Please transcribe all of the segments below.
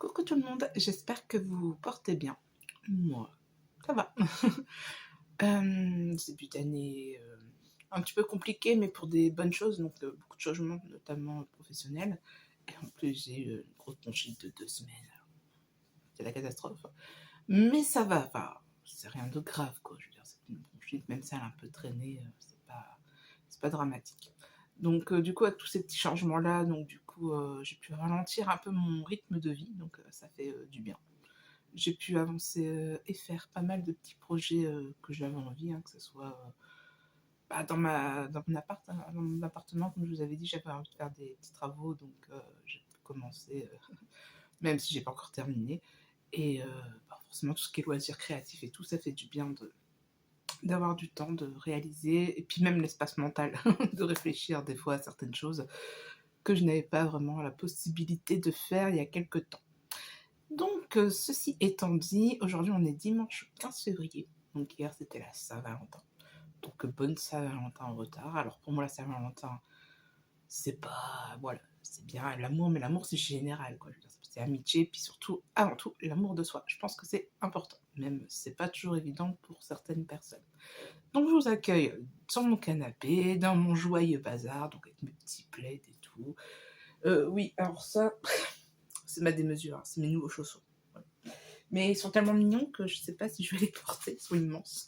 Coucou tout le monde, j'espère que vous vous portez bien. Moi, ça va. Début d'année un petit peu compliqué, mais pour des bonnes choses, donc beaucoup de changements, notamment professionnels. Et en plus, j'ai eu une grosse bronchite de 2 semaines. C'est la catastrophe. Mais ça va, enfin, c'est rien de grave, quoi. Je veux dire, c'est une bronchite, même si elle a un peu traîné, c'est pas dramatique. Donc, du coup, avec tous ces petits changements-là, donc du coup, j'ai pu ralentir un peu mon rythme de vie, donc ça fait du bien. J'ai pu avancer et faire pas mal de petits projets que j'avais envie, hein, que ce soit dans mon appartement, comme je vous avais dit, j'avais envie de faire des petits travaux, donc j'ai pu commencer, même si j'ai pas encore terminé. Et forcément, tout ce qui est loisirs créatifs et tout, ça fait du bien d'avoir du temps de réaliser, et puis même l'espace mental, de réfléchir des fois à certaines choses que je n'avais pas vraiment la possibilité de faire il y a quelques temps. Donc, ceci étant dit, aujourd'hui on est dimanche 15 février, donc hier c'était la Saint-Valentin. Donc, bonne Saint-Valentin en retard. Alors pour moi la Saint-Valentin, c'est pas... Voilà, c'est bien l'amour, mais l'amour c'est général, quoi. Je veux dire, c'est amitié, puis surtout, avant tout, l'amour de soi. Je pense que c'est important, même si c'est pas toujours évident pour certaines personnes. Donc je vous accueille sur mon canapé, dans mon joyeux bazar, donc avec mes petits plaids et tout. Oui, alors ça, c'est ma démesure, hein, c'est mes nouveaux chaussons. Voilà. Mais ils sont tellement mignons que je sais pas si je vais les porter, ils sont immenses.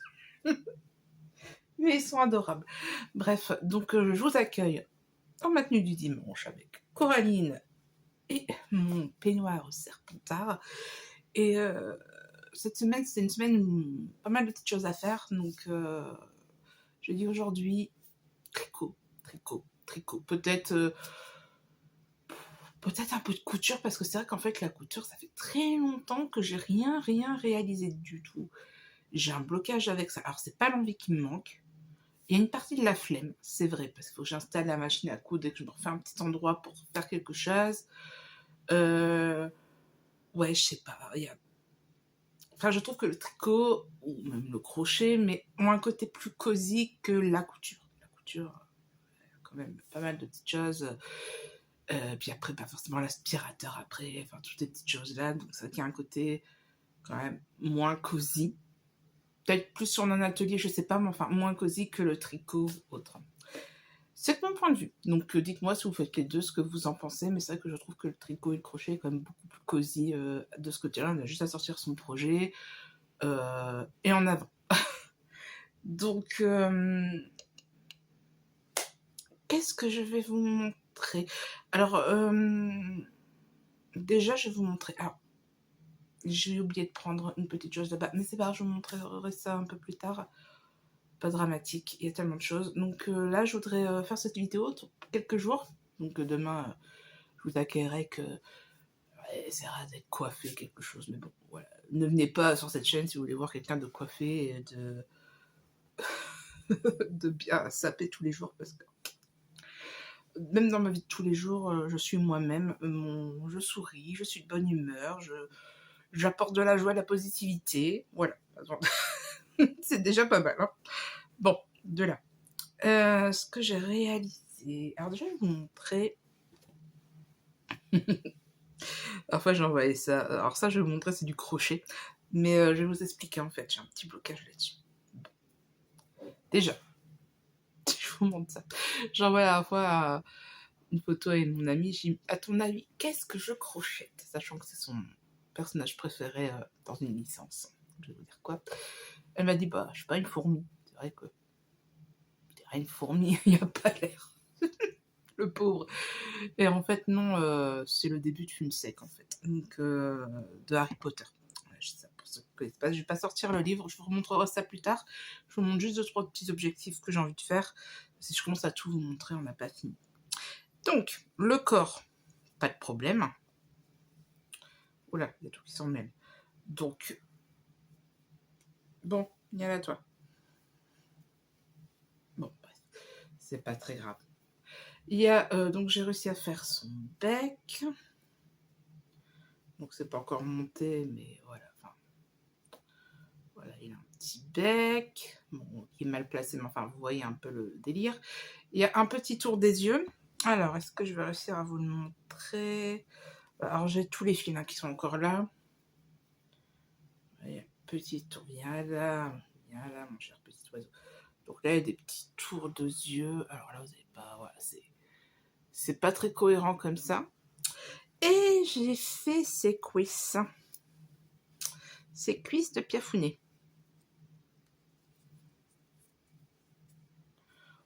Mais ils sont adorables. Bref, donc je vous accueille dans ma tenue du dimanche avec Coraline et mon peignoir serpentard. Et cette semaine, c'est une semaine où pas mal de petites choses à faire. Donc je dis aujourd'hui tricot, tricot, tricot. Peut-être un peu de couture, parce que c'est vrai qu'en fait la couture, ça fait très longtemps que j'ai rien réalisé du tout. J'ai un blocage avec ça. Alors c'est pas l'envie qui me manque. Il y a une partie de la flemme, c'est vrai, parce qu'il faut que j'installe la machine à coudre et que je me refais un petit endroit pour faire quelque chose. Ouais, je sais pas. Enfin, je trouve que le tricot, ou même le crochet, mais ont un côté plus cosy que la couture. La couture, quand même, pas mal de petites choses. Puis après, pas forcément l'aspirateur après, enfin, toutes ces petites choses-là. Donc, ça qui a un côté quand même moins cosy. Peut-être plus sur un atelier, je sais pas, mais enfin, moins cosy que le tricot ou autre. C'est mon point de vue. Donc dites-moi si vous faites les deux, ce que vous en pensez. Mais c'est vrai que je trouve que le tricot et le crochet est quand même beaucoup plus cosy de ce côté-là. On a juste à sortir son projet et en avant. Donc, qu'est-ce que je vais vous montrer? Alors, déjà, je vais vous montrer... Alors, j'ai oublié de prendre une petite chose là-bas. Mais c'est pas grave, je vous montrerai ça un peu plus tard. Pas dramatique, il y a tellement de choses. Donc là, je voudrais faire cette vidéo pour quelques jours. Donc demain, je vous accueillerai que essaiera d'être coiffé, quelque chose. Mais bon, voilà. Ne venez pas sur cette chaîne si vous voulez voir quelqu'un de coiffé et de bien saper tous les jours. Parce que même dans ma vie de tous les jours, je suis moi-même. Je souris, je suis de bonne humeur, j'apporte de la joie, de la positivité. Voilà. C'est déjà pas mal. Hein. Bon, de là. Ce que j'ai réalisé. Alors déjà, je vais vous montrer. Parfois, j'ai envoyé ça. Alors ça, je vais vous montrer, c'est du crochet. Mais je vais vous expliquer en fait. J'ai un petit blocage là-dessus. Bon. Déjà, je vous montre ça. J'ai envoyé à la fois une photo à mon amie. J'ai dit, à ton avis, qu'est-ce que je crochette? Sachant que c'est son personnage préféré dans une licence. Je vais vous dire quoi. Elle m'a dit, bah, je sais pas, une fourmi. C'est vrai que je dirais une fourmi, il n'y a pas l'air. Le pauvre. Et en fait, non, c'est le début de Film Sec, en fait. Donc, de Harry Potter. Voilà, je sais ça pour ceux qui ne connaissent pas. Je vais pas sortir le livre, je vous remontrerai ça plus tard. Je vous montre juste 2-3 petits objectifs que j'ai envie de faire. Si je commence à tout vous montrer, on n'a pas fini. Donc, le corps, pas de problème. Oula, il y a tout qui s'en mêle. Donc, bon, il y a la toi. Bon, bref, c'est pas très grave. Il y a, donc j'ai réussi à faire son bec. Donc c'est pas encore monté, mais voilà. Enfin, voilà, il a un petit bec. Bon, il est mal placé, mais enfin, vous voyez un peu le délire. Il y a un petit tour des yeux. Alors, est-ce que je vais réussir à vous le montrer? Alors j'ai tous les fils hein, qui sont encore là. Allez, petit tour, viens là, mon cher petit oiseau. Donc là, il y a des petits tours de yeux. Alors là, vous n'avez pas, voilà, c'est pas très cohérent comme ça. Et j'ai fait ces cuisses de Piafounet.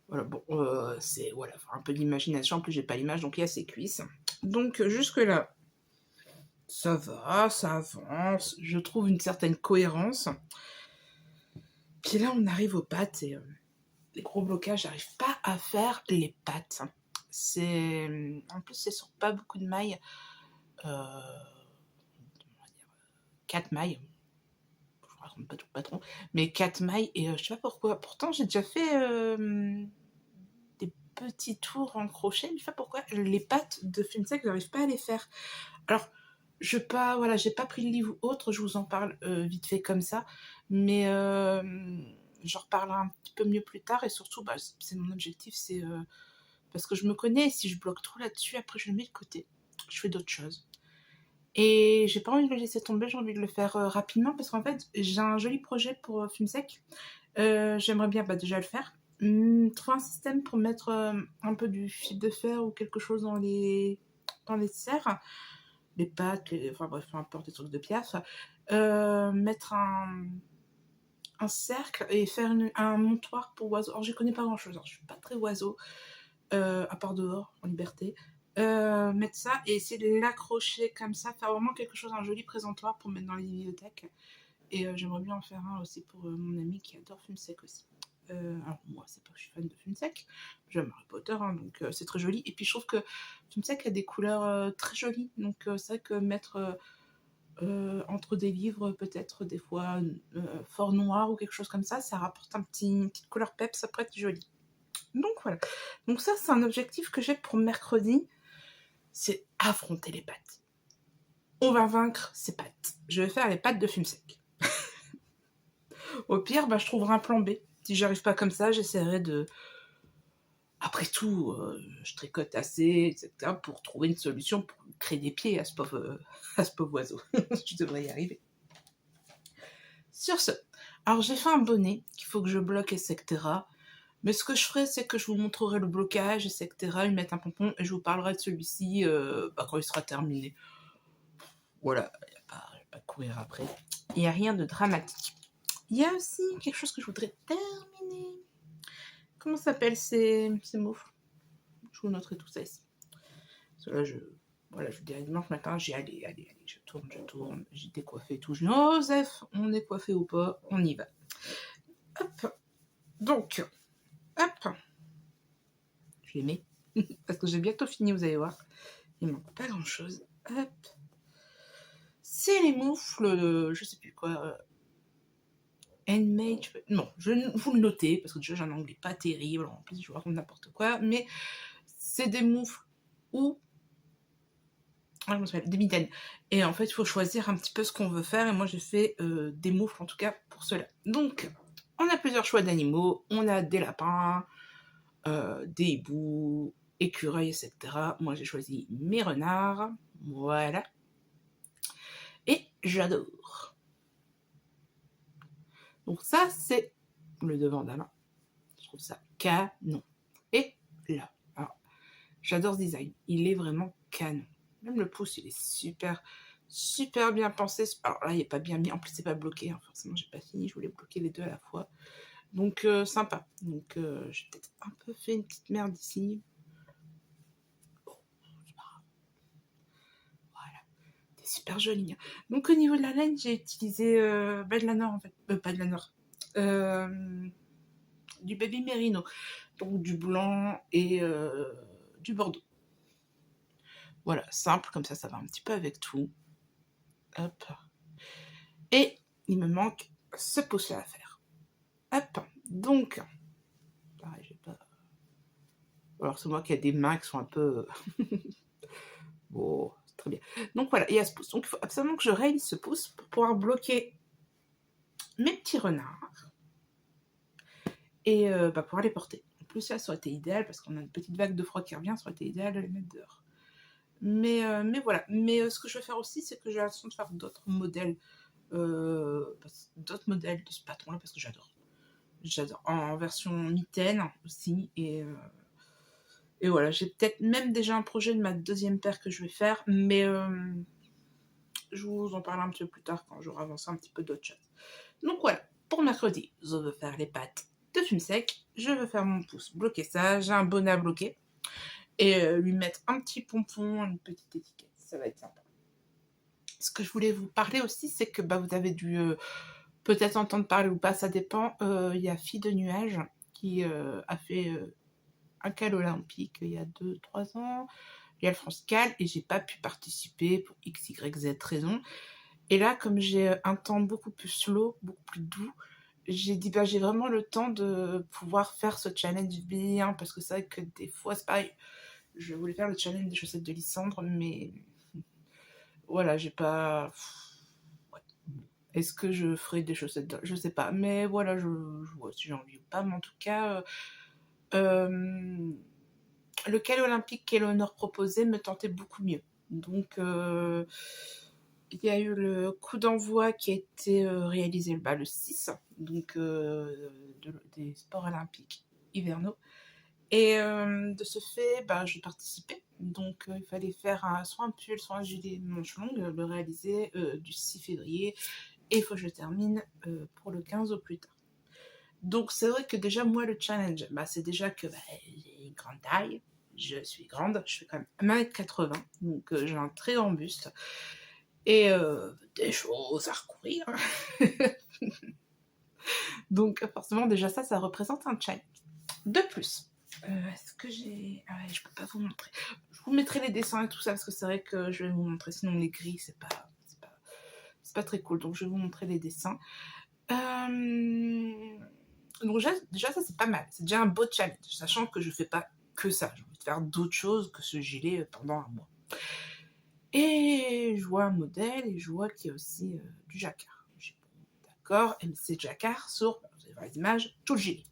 Voilà, bon, c'est voilà, un peu d'imagination. En plus, j'ai pas l'image, donc il y a ses cuisses. Donc jusque-là, ça va, ça avance. Je trouve une certaine cohérence. Puis là, on arrive aux pattes et les gros blocages, j'arrive pas à faire les pattes. En plus, c'est sur pas beaucoup de mailles. 4 mailles. Je raconte pas tout le patron. Mais 4 mailles et je sais pas pourquoi. Pourtant, j'ai déjà fait des petits tours en crochet, mais je sais pas pourquoi. Les pattes de Filmsec, j'arrive pas à les faire. Alors, voilà, j'ai pas pris le livre ou autre, je vous en parle vite fait comme ça, mais j'en reparlerai un petit peu mieux plus tard, et surtout, bah, c'est mon objectif, c'est parce que je me connais, si je bloque trop là-dessus, après je le mets de côté, je fais d'autres choses. Et j'ai pas envie de le laisser tomber, j'ai envie de le faire rapidement, parce qu'en fait, j'ai un joli projet pour Filmsec. J'aimerais bien déjà le faire. Trouver un système pour mettre un peu du fil de fer ou quelque chose dans les serres, les pattes, enfin bref, peu importe, des trucs de piaf. Mettre un cercle et faire un montoir pour oiseaux. Alors, je connais pas grand chose, alors, je suis pas très oiseau, à part dehors, en liberté. Mettre ça et essayer de l'accrocher comme ça, faire vraiment quelque chose, un joli présentoir pour mettre dans les bibliothèques. Et j'aimerais bien en faire un aussi pour mon ami qui adore Filmsec aussi. Alors moi, c'est pas que je suis fan de Filmsec, j'aime Harry Potter, hein, donc c'est très joli. Et puis je trouve que Filmsec a des couleurs très jolies, donc c'est vrai que mettre entre des livres peut-être des fois fort noirs ou quelque chose comme ça rapporte une petite couleur peps, ça pourrait être joli. Donc voilà. Donc ça, c'est un objectif que j'ai pour mercredi, c'est affronter les pattes. On va vaincre ces pattes. Je vais faire les pattes de Filmsec. Au pire, bah, je trouverai un plan B. Si j'arrive pas comme ça, j'essaierai de... Après tout, je tricote assez, etc. pour trouver une solution pour créer des pieds à ce pauvre oiseau. Je devrais y arriver. Sur ce, alors j'ai fait un bonnet qu'il faut que je bloque, etc. Mais ce que je ferai, c'est que je vous montrerai le blocage, etc. Lui mettre un pompon et je vous parlerai de celui-ci quand il sera terminé. Voilà, il n'y a pas de courir après. Il n'y a rien de dramatique. Il y a aussi quelque chose que je voudrais terminer. Comment s'appellent ces mots? Je vous noterai tout ça ici. Parce que là, je vous dirai dimanche matin, allez, je tourne, j'ai décoiffé et tout. Je dis, oh, Zef, on est coiffé ou pas, on y va. Hop. Donc, hop. Je les mets. Parce que j'ai bientôt fini, vous allez voir. Il manque pas grand chose. Hop. C'est les moufles, je sais plus quoi. Handmade. Non, vous le notez, parce que déjà j'ai un anglais pas terrible. En plus, je vous raconte n'importe quoi. Mais c'est des moufles ou des mitaines. Et en fait, il faut choisir un petit peu ce qu'on veut faire. Et moi, j'ai fait des moufles, en tout cas, pour cela. Donc, on a plusieurs choix d'animaux. On a des lapins, des hiboux, écureuils, etc. Moi, j'ai choisi mes renards. Voilà. Et j'adore. Donc ça, c'est le devant de la main. Je trouve ça canon. Et là, alors, j'adore ce design. Il est vraiment canon. Même le pouce, il est super, super bien pensé. Alors là, il n'est pas bien mis. En plus, c'est pas bloqué. Hein. Forcément, j'ai pas fini. Je voulais bloquer les deux à la fois. Donc, sympa. Donc, j'ai peut-être un peu fait une petite merde ici. Bon, c'est pas grave. Voilà. C'est super joli. Hein. Donc, au niveau de la laine, j'ai utilisé de la Nord, en fait. Pas de la Nord. Du Baby Merino. Donc, du blanc et du bordeaux. Voilà, simple, comme ça va un petit peu avec tout. Hop. Et il me manque ce pouce-là à faire. Hop. Donc, pareil, j'ai pas... Alors, c'est moi qui ai des mains qui sont un peu... bon, c'est très bien. Donc, voilà, il y a ce pouce. Donc, il faut absolument que je réalise ce pouce pour pouvoir bloquer mes petits renards et pouvoir les porter. En plus, là, ça aurait été idéal parce qu'on a une petite vague de froid qui revient, ça aurait été idéal de les mettre dehors. Mais voilà. Mais ce que je vais faire aussi, c'est que j'ai l'intention de faire d'autres modèles. D'autres modèles de ce patron-là, parce que j'adore. J'adore. En version mitaine aussi. Et voilà, j'ai peut-être même déjà un projet de ma deuxième paire que je vais faire, mais je vous en parle un petit peu plus tard quand j'aurai avancé un petit peu d'autres choses. Donc voilà, pour mercredi, je veux faire les pâtes de fume sec, je veux faire mon pouce, bloquer ça, j'ai un bonnet à bloquer, et lui mettre un petit pompon, une petite étiquette, ça va être sympa. Ce que je voulais vous parler aussi, c'est que vous avez dû peut-être entendre parler ou pas, ça dépend. Il y a Fille de Nuage qui a fait un cal olympique il y a 2-3 ans. Il y a le France Cal et j'ai pas pu participer pour x, y, z raison. Et là, comme j'ai un temps beaucoup plus slow, beaucoup plus doux, j'ai dit j'ai vraiment le temps de pouvoir faire ce challenge bien, parce que c'est vrai que des fois c'est pareil. Je voulais faire le challenge des chaussettes de Lysandre, mais voilà, j'ai pas. Ouais. Est-ce que je ferai des chaussettes je sais pas, mais voilà, je vois si j'ai envie ou pas, mais en tout cas, le cal olympique qu'Eleonore proposait me tentait beaucoup mieux. Donc, il y a eu le coup d'envoi qui a été réalisé le 6, donc des sports olympiques hivernaux. Et de ce fait, j'ai participé. Donc il fallait faire soit un pull, soit un gilet manche longue, le réaliser du 6 février. Et il faut que je termine pour le 15 au plus tard. Donc c'est vrai que déjà, moi, le challenge, c'est déjà que j'ai une grande taille. Je suis grande, je fais quand même 1m80, donc j'ai un très grand buste. Et des choses à recourir. Donc forcément, déjà ça représente un challenge. De plus, est-ce que j'ai... Ah ouais, je peux pas vous montrer. Je vous mettrai les dessins et tout ça, parce que c'est vrai que je vais vous montrer, sinon les gris, c'est pas très cool. Donc je vais vous montrer les dessins. Donc déjà ça c'est pas mal. C'est déjà un beau challenge, sachant que je fais pas que ça. J'ai envie de faire d'autres choses que ce gilet pendant un mois. Et je vois un modèle et je vois qu'il y a aussi du jacquard. D'accord, MC jacquard sur, vous allez voir les images, tout le gilet.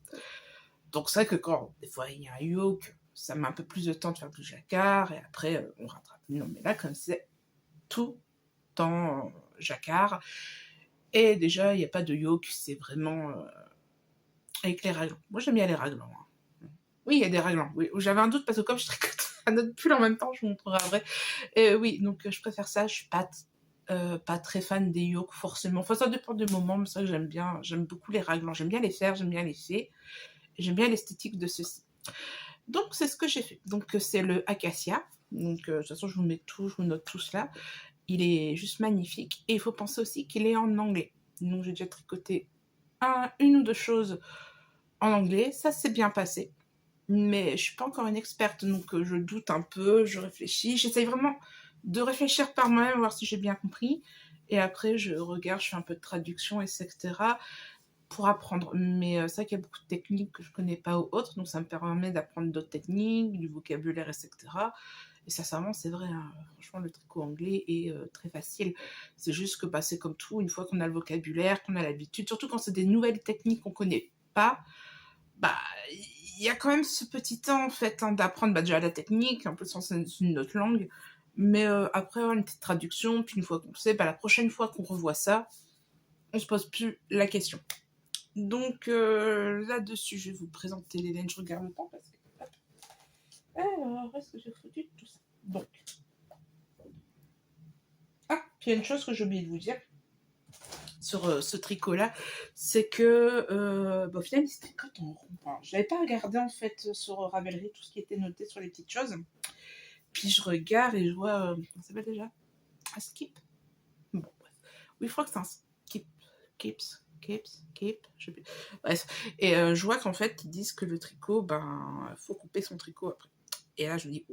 Donc c'est vrai que quand des fois il y a un yoke, ça met un peu plus de temps de faire du jacquard et après on rattrape. Non mais là comme c'est tout en jacquard et déjà il n'y a pas de yoke, c'est vraiment avec les raglans. Moi j'aime bien les raglans. Hein. Oui, il y a des raglans. Oui. J'avais un doute parce que comme je tricote un autre pull en même temps, je vous montrerai après. Et oui, donc je préfère ça. Je suis pas très fan des yokes forcément. Enfin, ça dépend des moments, mais c'est vrai que j'aime beaucoup les raglans. J'aime bien les faire, j'aime bien les faire. J'aime bien l'esthétique de ceci. Donc c'est ce que j'ai fait. Donc c'est le Acacia. Donc de toute façon, je vous note tout cela. Il est juste magnifique. Et il faut penser aussi qu'il est en anglais. Donc j'ai déjà tricoté une ou deux choses en anglais. Ça s'est bien passé. Mais je suis pas encore une experte, donc je doute un peu, je réfléchis. J'essaye vraiment de réfléchir par moi-même, voir si j'ai bien compris. Et après, je regarde, je fais un peu de traduction, etc. pour apprendre. Mais c'est vrai qu'il y a beaucoup de techniques que je connais pas ou autres, donc ça me permet d'apprendre d'autres techniques, du vocabulaire, etc. Et sincèrement, c'est vrai, hein, franchement, le tricot anglais est très facile. C'est juste que c'est comme tout, une fois qu'on a le vocabulaire, qu'on a l'habitude, surtout quand c'est des nouvelles techniques qu'on connaît pas, il y a quand même ce petit temps en fait d'apprendre déjà la technique, un peu c'est une autre langue, mais après une petite traduction, puis une fois qu'on sait, la prochaine fois qu'on revoit ça, on se pose plus la question. Donc là-dessus, je vais vous présenter les laines. Je regarde le temps parce que... Alors, est-ce que j'ai foutu tout ça? Donc. Ah, puis il y a une chose que j'ai oublié de vous dire sur ce tricot-là, c'est que au final, il se tricote en rond. Enfin, je n'avais pas regardé en fait sur Ravelry tout ce qui était noté sur les petites choses. Puis je regarde et je vois... ça s'appelle déjà un skip. Bon, bref. Oui, je crois que c'est un skip. Je sais plus. Bref. Et je vois qu'en fait, ils disent que le tricot, faut couper son tricot après. Et là, je me dis,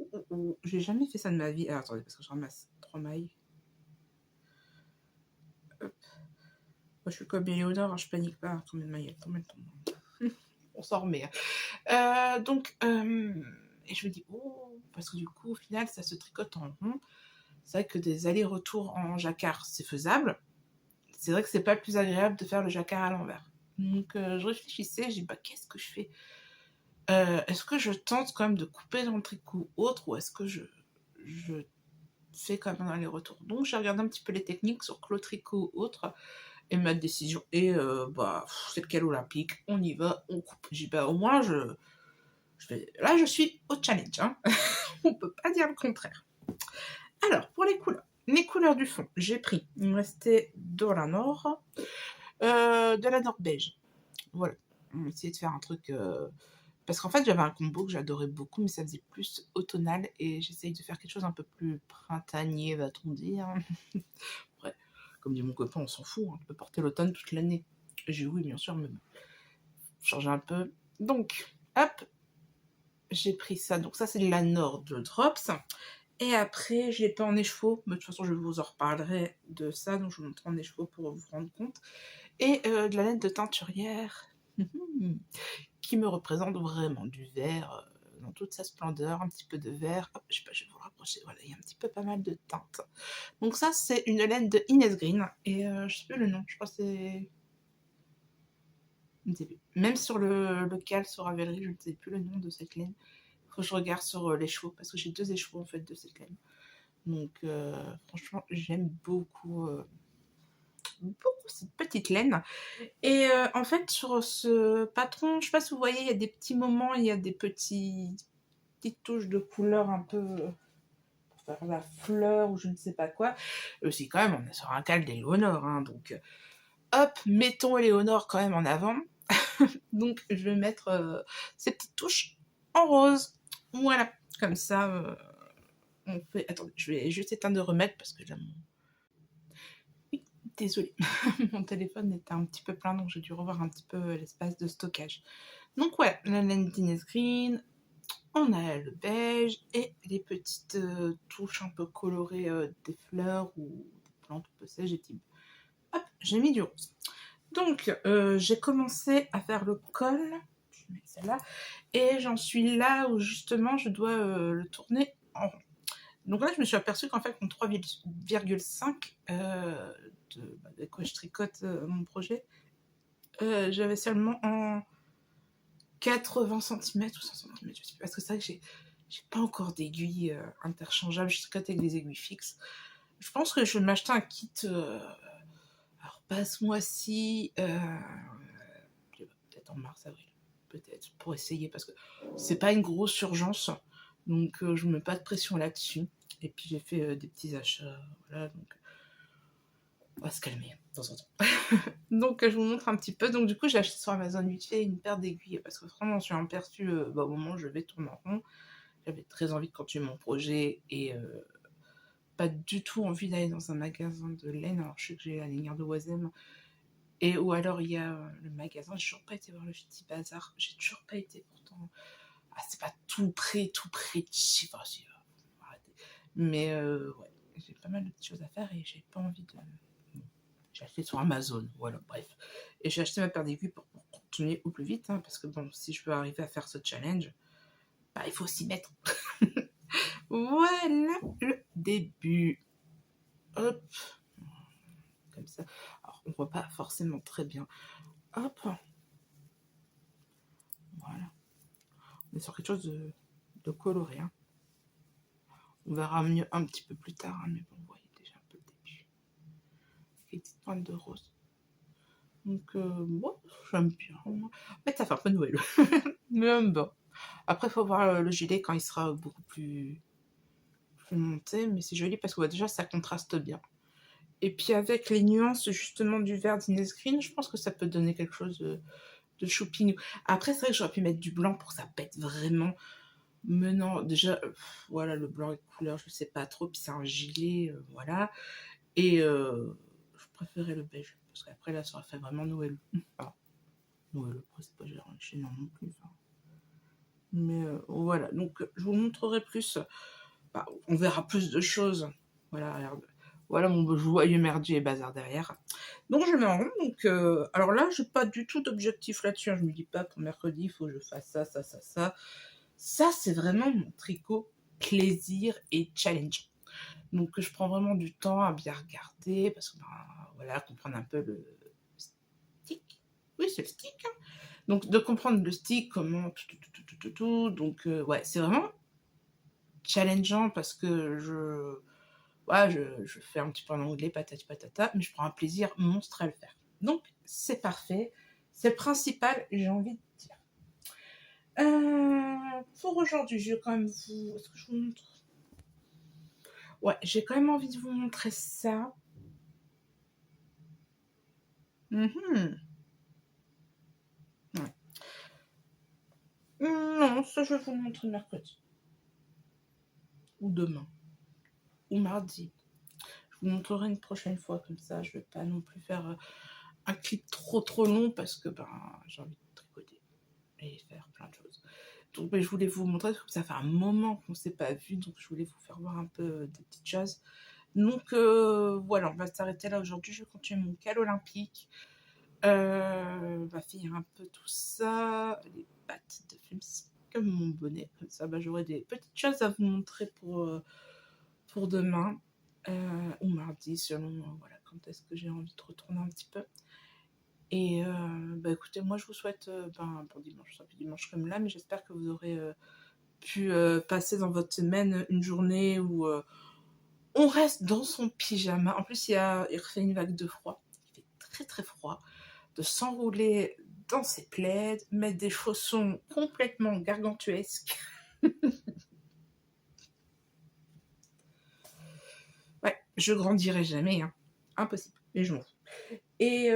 j'ai jamais fait ça de ma vie. Alors, attendez, parce que je ramasse 3 mailles. Hop. Moi, je suis comme Eleonore, hein, je panique pas. Combien de mailles? On s'en remet. Donc, et je me dis, parce que du coup, au final, ça se tricote en rond. C'est vrai que des allers-retours en jacquard, c'est faisable. C'est vrai que c'est pas le plus agréable de faire le jacquard à l'envers. Donc, je réfléchissais, je dis, qu'est-ce que je fais? Est-ce que je tente quand même de couper dans le tricot autre, ou est-ce que je fait quand même un aller-retour. Donc j'ai regardé un petit peu les techniques sur Clos Tricot ou autre, et ma décision est, c'est le cal olympique, on y va, on coupe. J'ai dit, bah, au moins, là, je suis au challenge, hein. On peut pas dire le contraire. Alors, pour les couleurs du fond, j'ai pris, il me restait de la Nord beige. Voilà, on va essayer de faire un truc... Parce qu'en fait, j'avais un combo que j'adorais beaucoup, mais ça faisait plus automnal, et j'essaye de faire quelque chose un peu plus printanier, va-t-on dire. Après, comme dit mon copain, on s'en fout, hein, on peut porter l'automne toute l'année. J'ai dit oui, bien sûr, mais bon, changer un peu. Donc, hop, j'ai pris ça. Donc ça, c'est de la Nord de Drops. Et après, je l'ai pas en écheveau, mais de toute façon, je vous en reparlerai de ça, donc je vous montre en écheveau pour vous rendre compte. Et de la laine de teinturière, qui me représente vraiment du vert dans toute sa splendeur, un petit peu de vert. Hop, je sais pas, je vais vous le rapprocher, voilà, il y a un petit peu pas mal de teintes. Donc ça, c'est une laine de Inès Green, et je sais plus le nom, je crois que c'est... Je ne sais plus. Même sur le cal sur Ravelry, je ne sais plus le nom de cette laine. Faut que je regarde sur l'écheveau, parce que j'ai 2 échevaux en fait de cette laine. Donc franchement, j'aime beaucoup cette petite laine. Et en fait, sur ce patron, je sais pas si vous voyez, il y a des petits moments, il y a des petites touches de couleur un peu pour faire la fleur ou je ne sais pas quoi. Aussi, quand même, on est sur un cal d'Éléonore, hein, donc hop, mettons Éléonore quand même en avant. Donc, je vais mettre ces petites touches en rose. Voilà, comme ça, on fait... Attendez, je vais juste éteindre de remettre parce que là, oui, désolée, mon téléphone était un petit peu plein, donc j'ai dû revoir un petit peu l'espace de stockage. Donc ouais, la laine d'Inès Green, on a le beige et les petites touches un peu colorées des fleurs ou des plantes, ou sais j'ai dit. Hop, j'ai mis du rose. Donc j'ai commencé à faire le col, je mets celle-là, et j'en suis là où justement je dois le tourner en rond. Donc là, je me suis aperçue qu'en fait, mon 3,5 de quoi je tricote mon projet, j'avais seulement en 80 cm ou 100 cm, je sais pas, parce que c'est vrai que j'ai pas encore d'aiguilles interchangeables, je tricote avec des aiguilles fixes. Je pense que je vais m'acheter un kit, alors pas ce mois-ci, peut-être en mars-avril, peut-être, pour essayer, parce que c'est pas une grosse urgence, donc je me mets pas de pression là-dessus. Et puis j'ai fait des petits achats, voilà, donc on va se calmer de temps en temps. Donc je vous montre un petit peu. Donc du coup j'ai acheté sur Amazon vite fait une paire d'aiguilles, parce que vraiment je suis aperçue au moment où je vais tourner en rond. J'avais très envie de continuer mon projet, et pas du tout envie d'aller dans un magasin de laine. Alors je sais que j'ai la lanière de Oisem, et ou alors il y a le magasin, j'ai toujours pas été voir le petit bazar, j'ai toujours pas été, pourtant c'est pas tout près de chez... Enfin, si, arrêtez. Mais ouais, j'ai pas mal de petites choses à faire et j'ai pas envie de... J'ai acheté sur Amazon, voilà, bref. Et j'ai acheté ma paire d'aiguilles pour continuer au plus vite, hein, parce que bon, si je veux arriver à faire ce challenge, bah il faut s'y mettre. Voilà le début. Hop, comme ça. Alors on voit pas forcément très bien. Hop, voilà. On est sur quelque chose de coloré, hein. On verra mieux un petit peu plus tard, hein, mais bon, vous voyez déjà un peu le début. Avec des petites pointes de rose. Donc, bon, j'aime bien. En fait, ça fait un peu Noël. Mais j'aime bien. Après, il faut voir le gilet quand il sera beaucoup plus monté. Mais c'est joli parce que déjà, ça contraste bien. Et puis, avec les nuances justement du vert d'Inès Green, je pense que ça peut donner quelque chose de choupinou. Après, c'est vrai que j'aurais pu mettre du blanc pour que ça pète vraiment. Mais non, déjà, voilà, le blanc est couleur, je sais pas trop. Puis c'est un gilet, voilà. Et je préférais le beige. Parce qu'après, là, ça aurait fait vraiment Noël. Enfin, Noël, après, c'est pas gênant non plus. Enfin. Mais voilà, donc je vous montrerai plus. Bah, on verra plus de choses. Voilà, regarde. Voilà mon joyeux merdier et bazar derrière. Donc je mets en rond. Donc, alors là, j'ai pas du tout d'objectif là-dessus. Je me dis pas pour mercredi, il faut que je fasse ça, ça, ça, ça. Ça, c'est vraiment mon tricot plaisir et challenge. Donc je prends vraiment du temps à bien regarder, parce que voilà, comprendre un peu le stick. Oui, c'est le stick. Hein. Donc de comprendre le stick, comment tout. Donc ouais, c'est vraiment challengeant, parce que voilà, je fais un petit peu en anglais, patati patata, mais je prends un plaisir monstre à le faire. Donc, c'est parfait. C'est le principal, j'ai envie de dire. Pour aujourd'hui, je vais quand même vous... Est-ce que je vous montre? Ouais, j'ai quand même envie de vous montrer ça. Ouais. Non, ça, je vais vous le montrer mercredi. Ou demain. Ou mardi. Je vous montrerai une prochaine fois, comme ça, je vais pas non plus faire un clip trop long parce que j'ai envie de tricoter et faire plein de choses. Donc je voulais vous montrer, parce que ça fait un moment qu'on ne s'est pas vu, donc je voulais vous faire voir un peu des petites choses. Donc voilà, on va s'arrêter là aujourd'hui. Je vais continuer mon cal olympique. On va finir un peu tout ça. Les pattes de film comme mon bonnet. Comme ça, j'aurai des petites choses à vous montrer pour demain. Ou mardi, selon voilà, quand est-ce que j'ai envie de retourner un petit peu. Et écoutez, moi je vous souhaite pour dimanche, ça fait dimanche comme là, mais j'espère que vous aurez pu passer dans votre semaine une journée où on reste dans son pyjama. En plus, il refait une vague de froid, il fait très froid, de s'enrouler dans ses plaids, mettre des chaussons complètement gargantuesques. Ouais, je grandirai jamais, hein. Impossible, mais je m'en fous. Et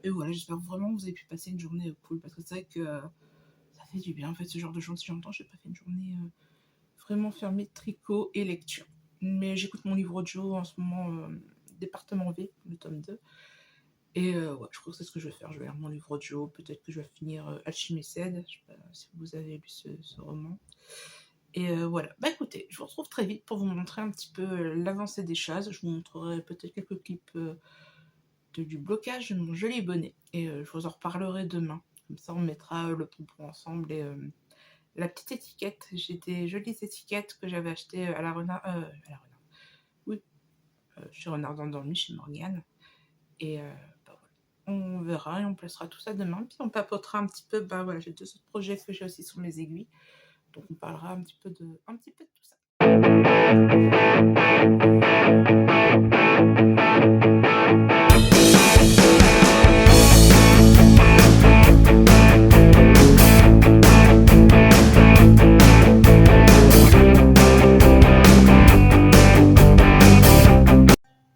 voilà, j'espère vraiment que vous avez pu passer une journée cool, parce que c'est vrai que ça fait du bien, en fait, ce genre de journée. Si j'entends, j'ai pas fait une journée vraiment fermée tricot et lecture. Mais j'écoute mon livre audio en ce moment, Département V, le tome 2. Et ouais, je crois que c'est ce que je vais faire. Je vais lire mon livre audio. Peut-être que je vais finir Alchimie Cède. Je sais pas si vous avez lu ce roman. Et voilà. Écoutez, je vous retrouve très vite pour vous montrer un petit peu l'avancée des choses. Je vous montrerai peut-être quelques clips du blocage de mon joli bonnet. Et je vous en reparlerai demain. Comme ça, on mettra le pompon ensemble et la petite étiquette. J'ai des jolies étiquettes que j'avais achetées à la Renard. Oui, chez Renard Endormi, chez Morgane. Et voilà. On verra et on placera tout ça demain. Puis on papotera un petit peu. Voilà, j'ai 2 autres projets que j'ai aussi sur mes aiguilles. Donc on parlera un petit peu de tout ça.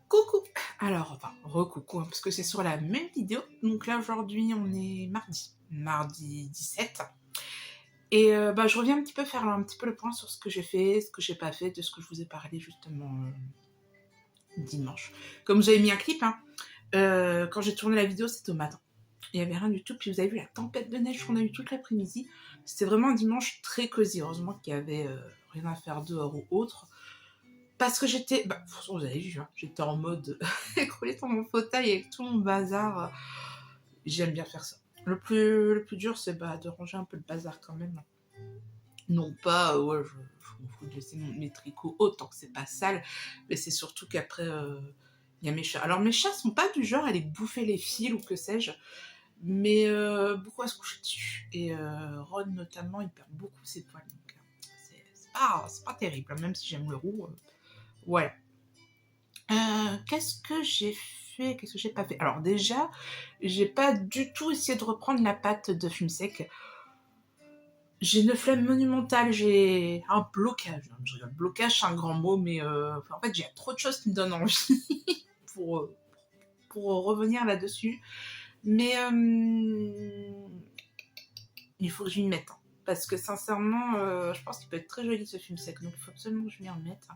Coucou. Alors, recoucou, parce que c'est sur la même vidéo. Donc là, aujourd'hui, on est mardi 17. Et je reviens un petit peu faire un petit peu le point sur ce que j'ai fait, ce que j'ai pas fait, de ce que je vous ai parlé justement dimanche. Comme vous avez mis un clip, hein, quand j'ai tourné la vidéo, c'était au matin. Il n'y avait rien du tout. Puis vous avez vu la tempête de neige qu'on a eu toute l'après-midi. C'était vraiment un dimanche très cosy. Heureusement qu'il n'y avait rien à faire dehors ou autre. Parce que j'étais... vous avez vu, hein, j'étais en mode écroulée dans mon fauteuil avec tout mon bazar. J'aime bien faire ça. Le plus dur, c'est de ranger un peu le bazar quand même. Non pas, ouais, je m'en fous de laisser mes tricots autant que c'est pas sale, mais c'est surtout qu'après, il y a mes chats. Alors mes chats sont pas du genre à aller bouffer les fils ou que sais-je, mais beaucoup à se coucher dessus. Et Ron notamment, il perd beaucoup ses poils, donc c'est pas terrible, même si j'aime le roux. Voilà. Qu'est-ce que j'ai fait? Qu'est-ce que j'ai pas fait? Alors déjà, j'ai pas du tout essayé de reprendre la pâte de fume sec. J'ai une flemme monumentale, j'ai un blocage. Blocage, c'est un grand mot, mais en fait, j'ai trop de choses qui me donnent envie pour revenir là-dessus. Mais il faut que je m'y mette. Hein, parce que sincèrement, je pense qu'il peut être très joli ce film sec. Donc il faut absolument que je m'y remette.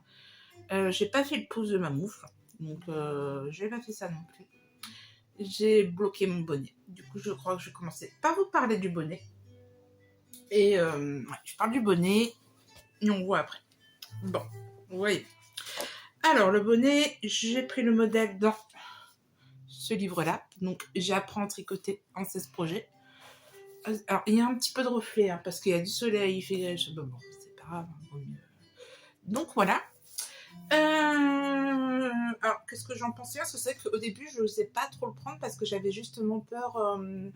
J'ai pas fait le pouce de ma moufle. Donc j'ai pas fait ça non plus. J'ai bloqué mon bonnet. Du coup, je crois que je vais commencer par vous parler du bonnet. Et je parle du bonnet et on voit après. Bon, vous voyez. Alors, le bonnet, j'ai pris le modèle dans ce livre-là. Donc, j'apprends à tricoter en 16 projets. Alors, il y a un petit peu de reflet, hein, parce qu'il y a du soleil, il fait... Bon, c'est pas grave. Hein, donc, voilà. Alors, qu'est-ce que j'en pensais? C'est qu'au début, je n'osais pas trop le prendre parce que j'avais justement peur de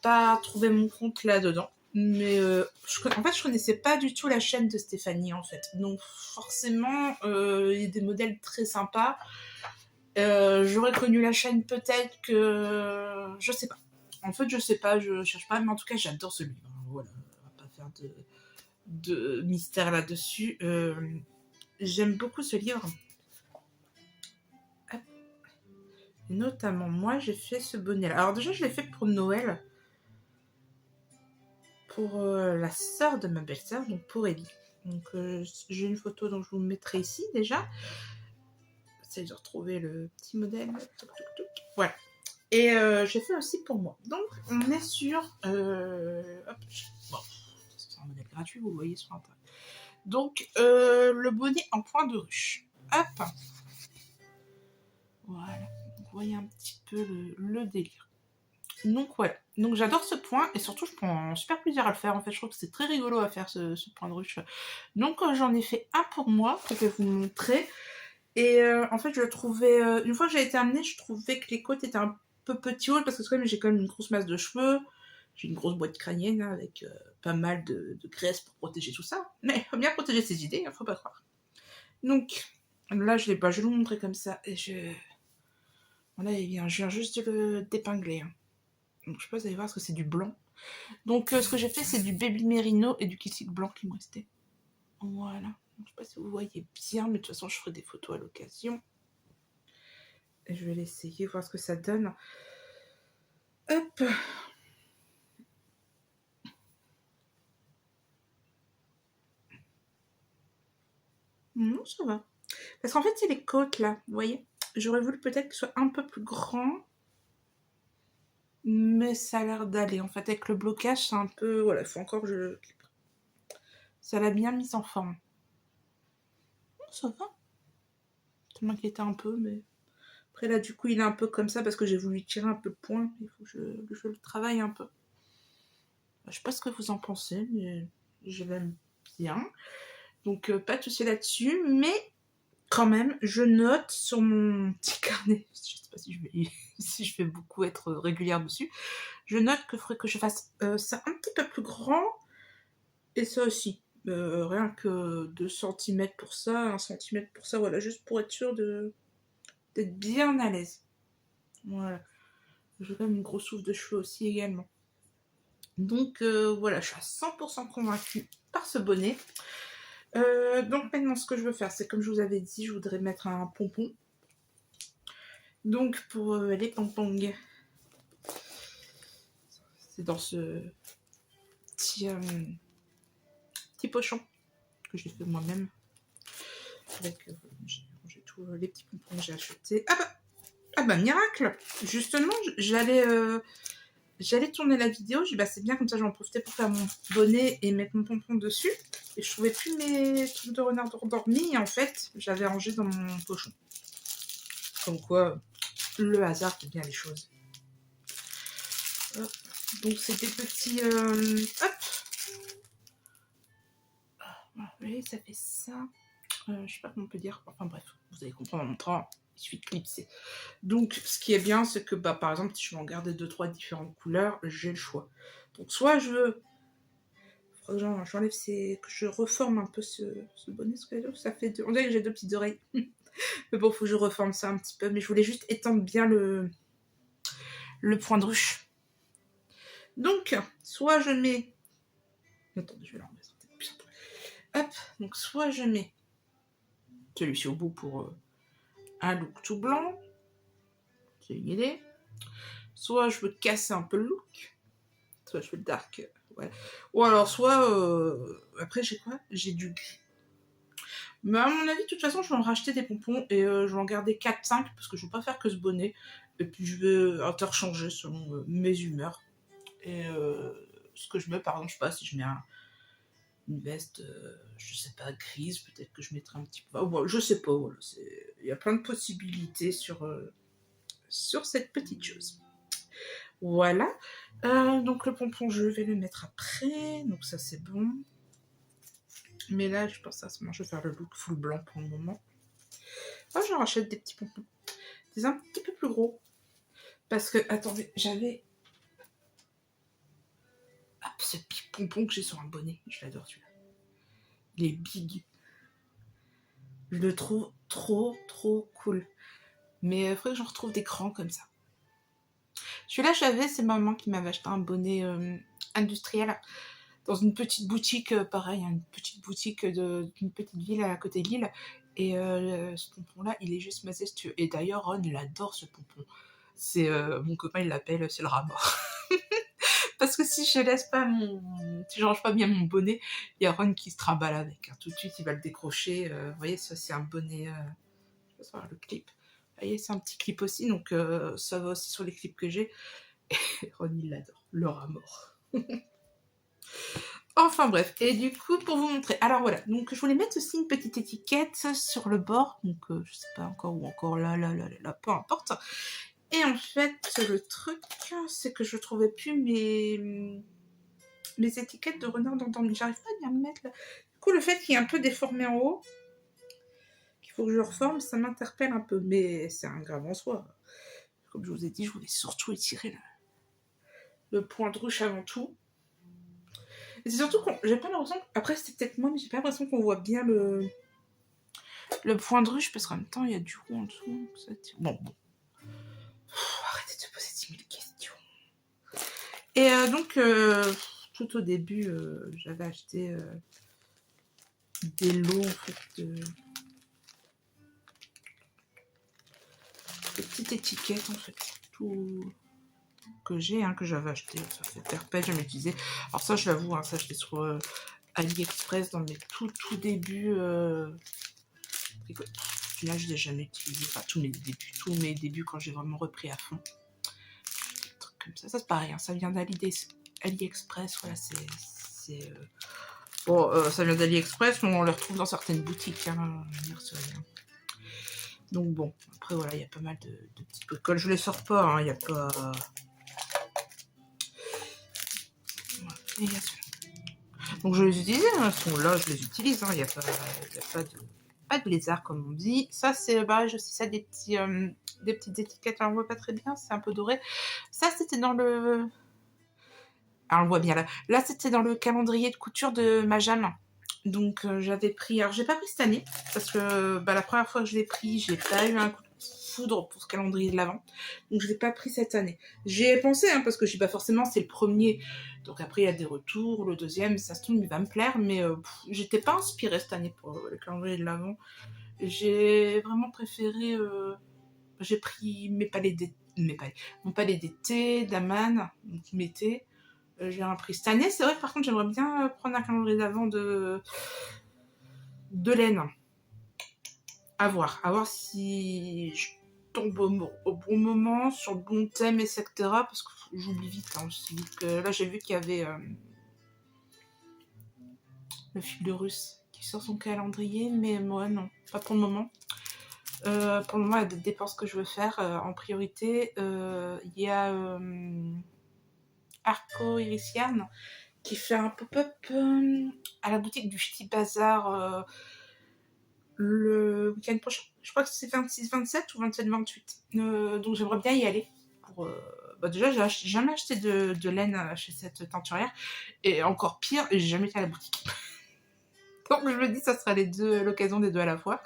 pas trouver mon compte là-dedans. Mais en fait, je connaissais pas du tout la chaîne de Stéphanie, en fait. Donc, forcément, il y a des modèles très sympas. J'aurais connu la chaîne peut-être que... Je sais pas. En fait, je sais pas, je cherche pas. Mais en tout cas, j'adore ce livre. Voilà, on va pas faire de mystère là-dessus. J'aime beaucoup ce livre. Notamment, moi, j'ai fait ce bonnet-là. Alors déjà, je l'ai fait pour Noël. Pour la sœur de ma belle-sœur, donc pour Ellie. Donc j'ai une photo, donc je vous mettrai ici déjà. J'essaie de retrouver le petit modèle. Toc, toc, toc. Voilà. Et j'ai fait aussi pour moi. Donc on est sur... hop, bon, c'est un modèle gratuit, vous le voyez sur Internet. Donc le bonnet en point de ruche. Hop. Voilà. Donc, vous voyez un petit peu le délire. Donc voilà, donc j'adore ce point et surtout je prends super plaisir à le faire en fait, je trouve que c'est très rigolo à faire ce point de ruche. Donc j'en ai fait un pour moi, que je vais vous montrer. Et en fait je le trouvais, une fois que j'ai été amenée, je trouvais que les côtes étaient un peu petites parce que j'ai quand même une grosse masse de cheveux, j'ai une grosse boîte crânienne hein, avec pas mal de graisse pour protéger tout ça, mais il faut bien protéger ses idées, hein, faut pas croire. Donc là je vais vous montrer comme ça et voilà, je viens juste de le dépingler. Hein. Donc je sais pas, vous allez voir, parce que c'est du blanc. Donc ce que j'ai fait, c'est du Baby Merino et du Kissing blanc qui me restait. Voilà. Donc, je sais pas si vous voyez bien, mais de toute façon, je ferai des photos à l'occasion. Et je vais l'essayer, voir ce que ça donne. Hop. Non, ça va. Parce qu'en fait, c'est les côtes, là, vous voyez. J'aurais voulu peut-être que ce soit un peu plus grand. Mais ça a l'air d'aller. En fait, avec le blocage, c'est un peu... Voilà, il faut encore que je... Ça l'a bien mise en forme. Non, ça va. Ça m'inquiétait un peu, mais... Après, là, du coup, il est un peu comme ça parce que j'ai voulu tirer un peu le point. Il faut que je le travaille un peu. Je sais pas ce que vous en pensez, mais je l'aime bien. Donc, pas de souci là-dessus. Mais quand même, je note sur mon petit carnet. Je sais pas si si je vais beaucoup être régulière dessus. Je note qu'il faudrait que je fasse ça un petit peu plus grand. Et ça aussi. Rien que 2 cm pour ça, 1 cm pour ça. Voilà, juste pour être sûr d'être bien à l'aise. Voilà. J'ai quand même une grosse souffle de cheveux aussi également. Donc voilà, je suis à 100% convaincue par ce bonnet. Donc maintenant, ce que je veux faire, c'est comme je vous avais dit, je voudrais mettre un pompon. Donc pour les pompons, c'est dans ce petit, petit pochon que j'ai fait moi-même. Avec j'ai tous les petits pompons que j'ai achetés. Ah bah miracle. Justement, j'allais tourner la vidéo, j'ai dit bah c'est bien, comme ça j'en profitais pour faire mon bonnet et mettre mon pompon dessus. Et je trouvais plus mes trucs de renard endormis et en fait j'avais rangé dans mon pochon. Comme quoi, le hasard fait bien les choses. Hop. Donc c'est des petits... hop. Vous voyez, ça fait ça. Je sais pas comment on peut dire. Enfin bref, vous allez comprendre en montrant. Il suffit de clipser. Donc, ce qui est bien, c'est que, bah, par exemple, si je veux en garder 2-3 différentes couleurs, j'ai le choix. Donc, soit je veux... J'enlève que je reforme un peu ce bonnet, ce que ça fait on dirait que j'ai 2 petites oreilles. Mais bon, faut que je reforme ça un petit peu. Mais je voulais juste étendre bien le point de ruche. Donc, soit je mets... Attendez, je vais l'enlever. Hop, donc soit je mets celui-ci au bout pour un look tout blanc. C'est une idée. Soit je veux casser un peu le look. Soit je fais le dark. Ouais. Ou alors soit... après, j'ai quoi? J'ai du gris. Mais à mon avis, de toute façon, je vais en racheter des pompons et je vais en garder 4-5 parce que je ne vais pas faire que ce bonnet. Et puis je vais interchanger selon mes humeurs. Et ce que je mets, par exemple, je sais pas si je mets une veste, je sais pas, grise, peut-être que je mettrai un petit peu... Bon, je sais pas, voilà, il y a plein de possibilités sur cette petite chose. Voilà. Donc le pompon, je vais le mettre après. Donc ça, c'est bon. Mais là, je pense à ce moment, je vais faire le look full blanc pour le moment. Oh, j'en rachète des petits pompons. Des un petit peu plus gros. Parce que, attendez, j'avais... Hop, ce petit pompon que j'ai sur un bonnet. Je l'adore celui-là. Il est big. Je le trouve trop cool. Mais il faudrait que j'en retrouve des grands comme ça. Celui-là, c'est maman qui m'avait acheté un bonnet industriel dans une petite boutique, pareil, une petite boutique d'une petite ville à côté de Lille. Et ce pompon-là, il est juste majestueux. Et d'ailleurs, Ron, il adore ce pompon. C'est mon copain, il l'appelle, c'est le rat mort. Parce que si je range pas bien mon bonnet, il y a Ron qui se trimballe avec. Hein. Tout de suite, il va le décrocher. Vous voyez, ça, c'est un bonnet. Je sais pas, le clip. Vous voyez, c'est un petit clip aussi, donc ça va aussi sur les clips que j'ai. Et Ron, il l'adore. Le rat mort. Enfin bref, et du coup, pour vous montrer, alors voilà, donc je voulais mettre aussi une petite étiquette sur le bord, donc je sais pas encore où, encore là, peu importe. Et en fait, le truc, c'est que je trouvais plus mes étiquettes de renard endormi, j'arrive pas à bien me mettre là. Du coup, le fait qu'il y ait un peu déformé en haut, qu'il faut que je reforme, ça m'interpelle un peu, mais c'est un grave en soi. Comme je vous ai dit, je voulais surtout étirer le point de ruche avant tout. Et c'est surtout qu'on. J'ai pas l'impression. Après, c'est peut-être moi, mais j'ai pas l'impression qu'on voit bien le point de ruche parce qu'en même temps, il y a du roux en dessous. Bon. Arrêtez de poser 10 000 questions. Et donc, tout au début, j'avais acheté des lots en fait, de petites étiquettes en fait. Tout que j'ai, que j'avais acheté. Ça fait perpète, jamais utilisé. Alors, ça, je l'avoue, ça, je l'ai sur AliExpress dans mes tout débuts. Là, je l'ai jamais utilisé. Enfin, tous mes débuts quand j'ai vraiment repris à fond. Des trucs comme ça. Ça, c'est pareil. Ça vient d'AliExpress. Voilà, Bon, ça vient d'AliExpress, mais on les retrouve dans certaines boutiques. Donc bon, après, voilà, il y a pas mal de petits bricoles. Je les sors pas. Il n'y a pas... Voilà. Et il y a donc je les utilise. Ils sont là, je les utilise. Il n'y a pas de lézard comme on dit. Ça, c'est pareil, aussi ça, des petites étiquettes. Alors, on voit pas très bien, c'est un peu doré. Ça, c'était dans le... Alors, on le voit bien là. Là, c'était dans le calendrier de couture de ma Jeanne. Donc, j'avais pris... Alors, j'ai pas pris cette année, parce que la première fois que je l'ai pris, j'ai pas eu un coup de foudre pour ce calendrier de l'Avent. Donc, je l'ai pas pris cette année. J'y ai pensé, parce que je dis pas forcément, c'est le premier. Donc, après, il y a des retours. Le deuxième, ça se tombe, il va me plaire. Mais j'étais pas inspirée cette année pour le calendrier de l'Avent. J'ai vraiment préféré... j'ai pris mon palais d'été, d'Aman, donc m'été. J'ai un prix cette année. C'est vrai que par contre, j'aimerais bien prendre un calendrier d'Avent de laine. À voir si je tombe au bon moment, sur le bon thème, etc. Parce que j'oublie vite. Là, j'ai vu qu'il y avait le fil de Russe qui sort son calendrier, mais moi, non, pas pour le moment. Pour le moment, il y a des dépenses que je veux faire. En priorité, il y a Arco Irisian qui fait un pop-up à la boutique du Ch'ti Bazar le week-end prochain. Je crois que c'est 26-27 ou 27-28. Donc j'aimerais bien y aller. Déjà, j'ai jamais acheté de laine chez cette teinturière. Et encore pire, j'ai jamais été à la boutique. Donc je me dis, ça sera l'occasion des deux à la fois.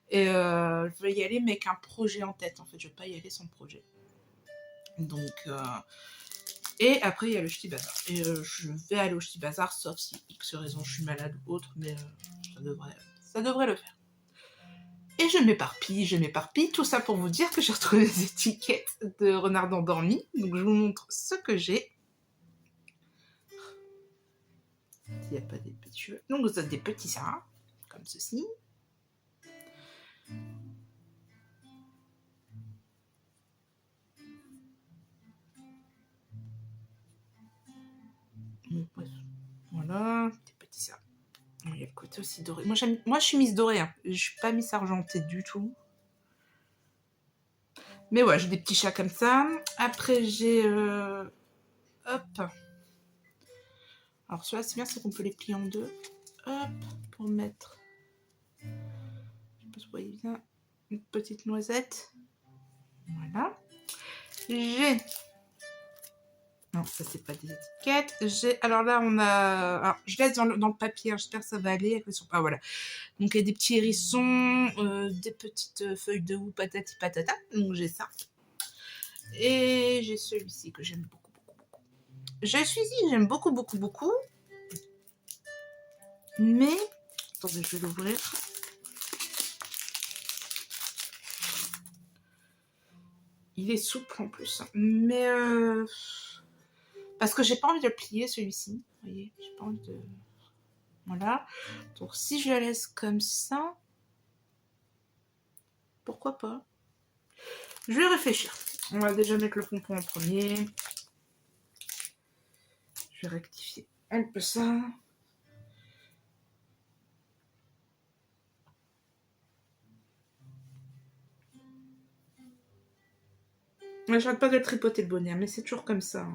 Et je vais y aller, mais avec un projet en tête. En fait, je vais pas y aller sans projet. Donc, et après, il y a le Ch'ti Bazar. Et je vais aller au Ch'ti Bazar, sauf si X raison je suis malade ou autre, mais ça devrait le faire. Et je m'éparpille. Tout ça pour vous dire que j'ai retrouvé des étiquettes de renard endormi. Donc, je vous montre ce que j'ai. Il n'y a pas des petits cheveux. Donc, vous avez des petits seins, comme ceci. Voilà, des petits seins. Il y a le côté aussi doré. Moi, je suis Miss Dorée. Je suis pas Miss Argentée du tout. Mais ouais, j'ai des petits chats comme ça. Après, j'ai... hop. Alors, celui-là, c'est bien, c'est qu'on peut les plier en deux. Hop, pour mettre... Je sais pas si vous voyez bien. Une petite noisette. Voilà. J'ai Non, ça, c'est pas des étiquettes. Alors là, on a... Alors, je laisse dans le papier, hein, j'espère que ça va aller. Ah, voilà. Donc, il y a des petits hérissons, des petites feuilles de houx, patati patata. Donc, j'ai ça. Et j'ai celui-ci que j'aime beaucoup, beaucoup, beaucoup. J'aime beaucoup, beaucoup, beaucoup. Mais... Attendez, je vais l'ouvrir. Il est souple en plus. Mais... Parce que j'ai pas envie de le plier, celui-ci. Vous voyez, j'ai pas envie de... Voilà. Donc, si je la laisse comme ça... Pourquoi pas? Je vais réfléchir. On va déjà mettre le pompon en premier. Je vais rectifier un peu ça. J'arrête pas de tripoter le bonnet, mais c'est toujours comme ça.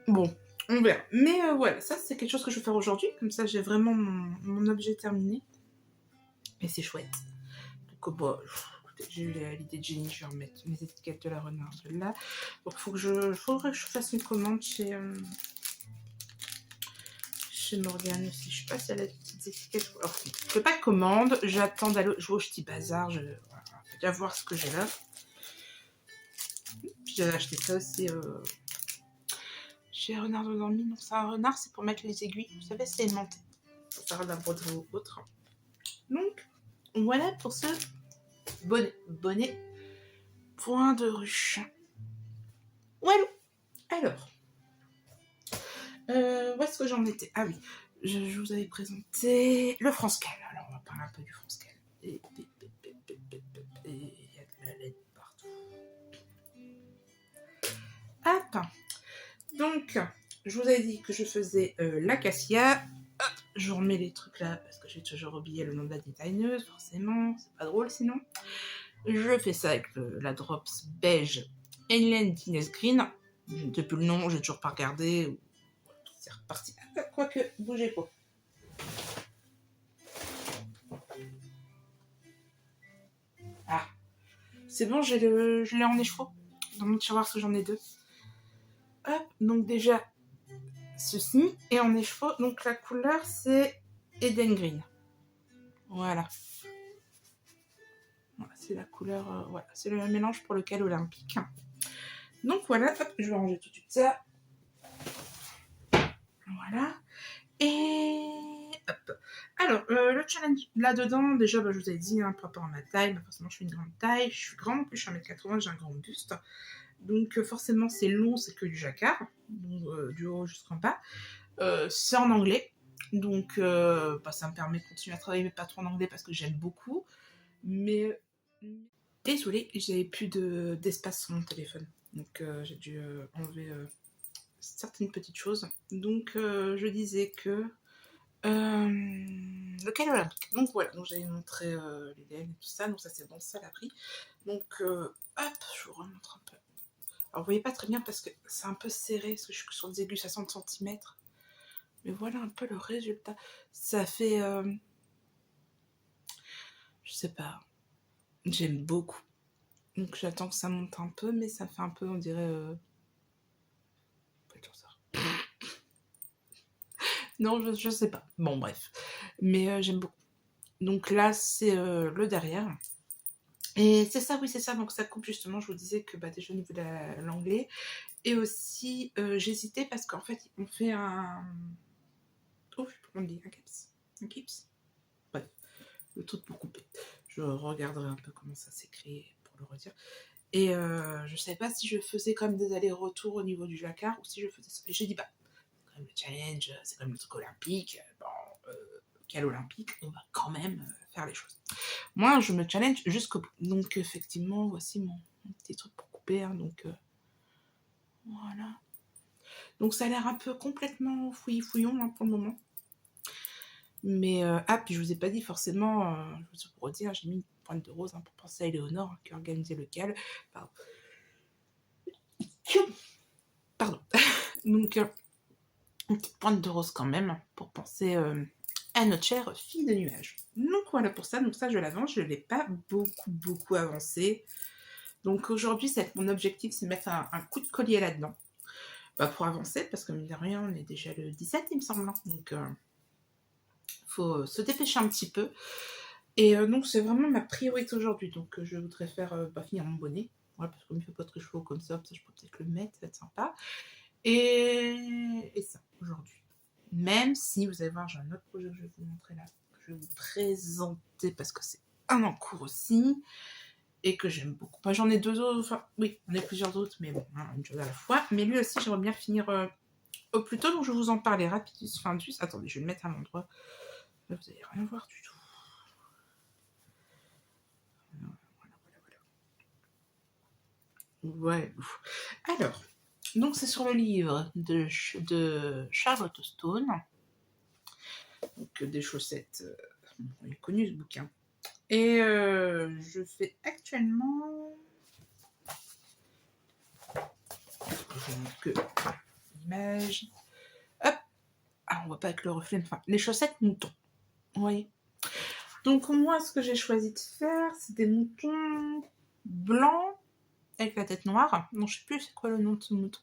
Bon, on verra. Mais voilà, ça c'est quelque chose que je vais faire aujourd'hui. Comme ça, j'ai vraiment mon objet terminé. Et c'est chouette. Donc, bon, j'ai eu l'idée de génie. Je vais remettre mes étiquettes de la renarde là. Donc, faudrait que je fasse une commande chez Morgane aussi. Je sais pas si elle a des petites étiquettes. Alors, je fais pas de commande. J'attends d'aller jouer au petit bazar. Voilà, déjà voir ce que j'ai là. Puis j'avais acheté ça aussi chez Renard de Dormy. Donc, c'est un renard, c'est pour mettre les aiguilles. Vous savez, c'est aimanté. Ça sert d'un broderie ou autre. Donc, voilà pour ce bonnet point de ruche. Voilà. Alors, où est-ce que j'en étais? Ah oui, je vous avais présenté le France-Cal. Alors, on va parler un peu du France-Cal. Et il y a de la laine partout. Attends. Donc, je vous avais dit que je faisais l'acacia. Je remets les trucs là parce que j'ai toujours oublié le nom de la designeuse, forcément. C'est pas drôle sinon. Je fais ça avec la Drops beige Hélène Dines Green. Depuis le nom, j'ai toujours pas regardé. C'est reparti. Quoique, bougez pas. Ah, c'est bon, je l'ai en écheveau. Dans mon tiroir, parce que j'en ai deux. Hop, donc déjà, ceci. Et en écheveau, donc la couleur, c'est Eden Green. Voilà. Voilà, c'est la couleur, voilà, c'est le mélange pour le cal olympique. Donc voilà, hop, je vais ranger tout de suite ça. Voilà. Et hop. Alors, le challenge là-dedans, déjà, je vous ai dit, hein, par rapport à ma taille, forcément, je fais une grande taille. Je suis grande, en plus, je suis 1m80, j'ai un grand buste. Donc, forcément, c'est long, c'est que du jacquard, donc, du haut jusqu'en bas. C'est en anglais. Donc, ça me permet de continuer à travailler, mais pas trop en anglais parce que j'aime beaucoup. Mais désolée, j'avais plus d'espace sur mon téléphone. Donc, j'ai dû enlever certaines petites choses. Donc, je disais que le cal olympique. Donc voilà, donc j'avais montré les laines et tout ça, donc ça c'est bon, ça l'a pris. Donc hop, je vous remontre un peu. Alors vous voyez pas très bien parce que c'est un peu serré, parce que je suis sur des aiguilles 60 cm. Mais voilà un peu le résultat. Ça fait... je sais pas. J'aime beaucoup. Donc j'attends que ça monte un peu, mais ça fait un peu, on dirait... Non, je sais pas. Bon, bref. Mais j'aime beaucoup. Donc là, c'est le derrière. Et c'est ça, oui, c'est ça. Donc ça coupe justement, je vous disais que déjà au niveau de l'anglais. Et aussi, j'hésitais parce qu'en fait, on fait un... Oh, je sais pas comment on dit, un caps. Un kips. Bref, le truc pour couper. Je regarderai un peu comment ça s'écrit pour le redire. Et je savais pas si je faisais comme des allers-retours au niveau du jacquard ou si je faisais ça. Et j'ai dit, c'est quand même le challenge, c'est quand même le truc olympique. Bon, cal olympique, on va quand même faire les choses. Moi, je me challenge jusqu'au bout. Donc, effectivement, voici mon petit truc pour couper. Hein, donc, voilà. Donc, ça a l'air un peu complètement fouillis-fouillon hein, pour le moment. Mais, puis je vous ai pas dit forcément, je vous redire, j'ai mis une pointe de rose hein, pour penser à Éléonore hein, qui a organisé le cal. Pardon. Donc, une petite pointe de rose quand même pour penser à notre chère fille de nuages. Donc voilà pour ça. Donc ça, je l'avance. Je ne l'ai pas beaucoup avancé. Donc aujourd'hui, mon objectif, c'est de mettre un coup de collier là-dedans. Pour avancer, parce que mine de rien, on est déjà le 17, il me semble. Donc faut se dépêcher un petit peu. Et donc c'est vraiment ma priorité aujourd'hui. Donc je voudrais finir mon bonnet. Voilà, parce que comme il ne fait pas très chaud comme ça je peux peut-être le mettre, ça va être sympa. Et ça, aujourd'hui. Même si, vous allez voir, j'ai un autre projet que je vais vous montrer là, que je vais vous présenter parce que c'est un en cours aussi et que j'aime beaucoup. J'en ai 2 autres, enfin, oui, on a plusieurs autres, mais bon, hein, une chose à la fois. Mais lui aussi, j'aimerais bien finir au plus tôt, donc je vais vous en parler rapidement. Enfin, juste, attendez, je vais le mettre à l'endroit. Là, vous n'allez rien voir du tout. Voilà. Alors, donc c'est sur le livre de Charlotte Stone. Donc des chaussettes. Il est connu ce bouquin. Et je fais actuellement. Que l'image. Hop. Ah, on voit pas avec le reflet. Enfin, les chaussettes moutons. Vous voyez. Donc moi, ce que j'ai choisi de faire, c'est des moutons blancs avec la tête noire. Non, je sais plus c'est quoi le nom de ce mouton.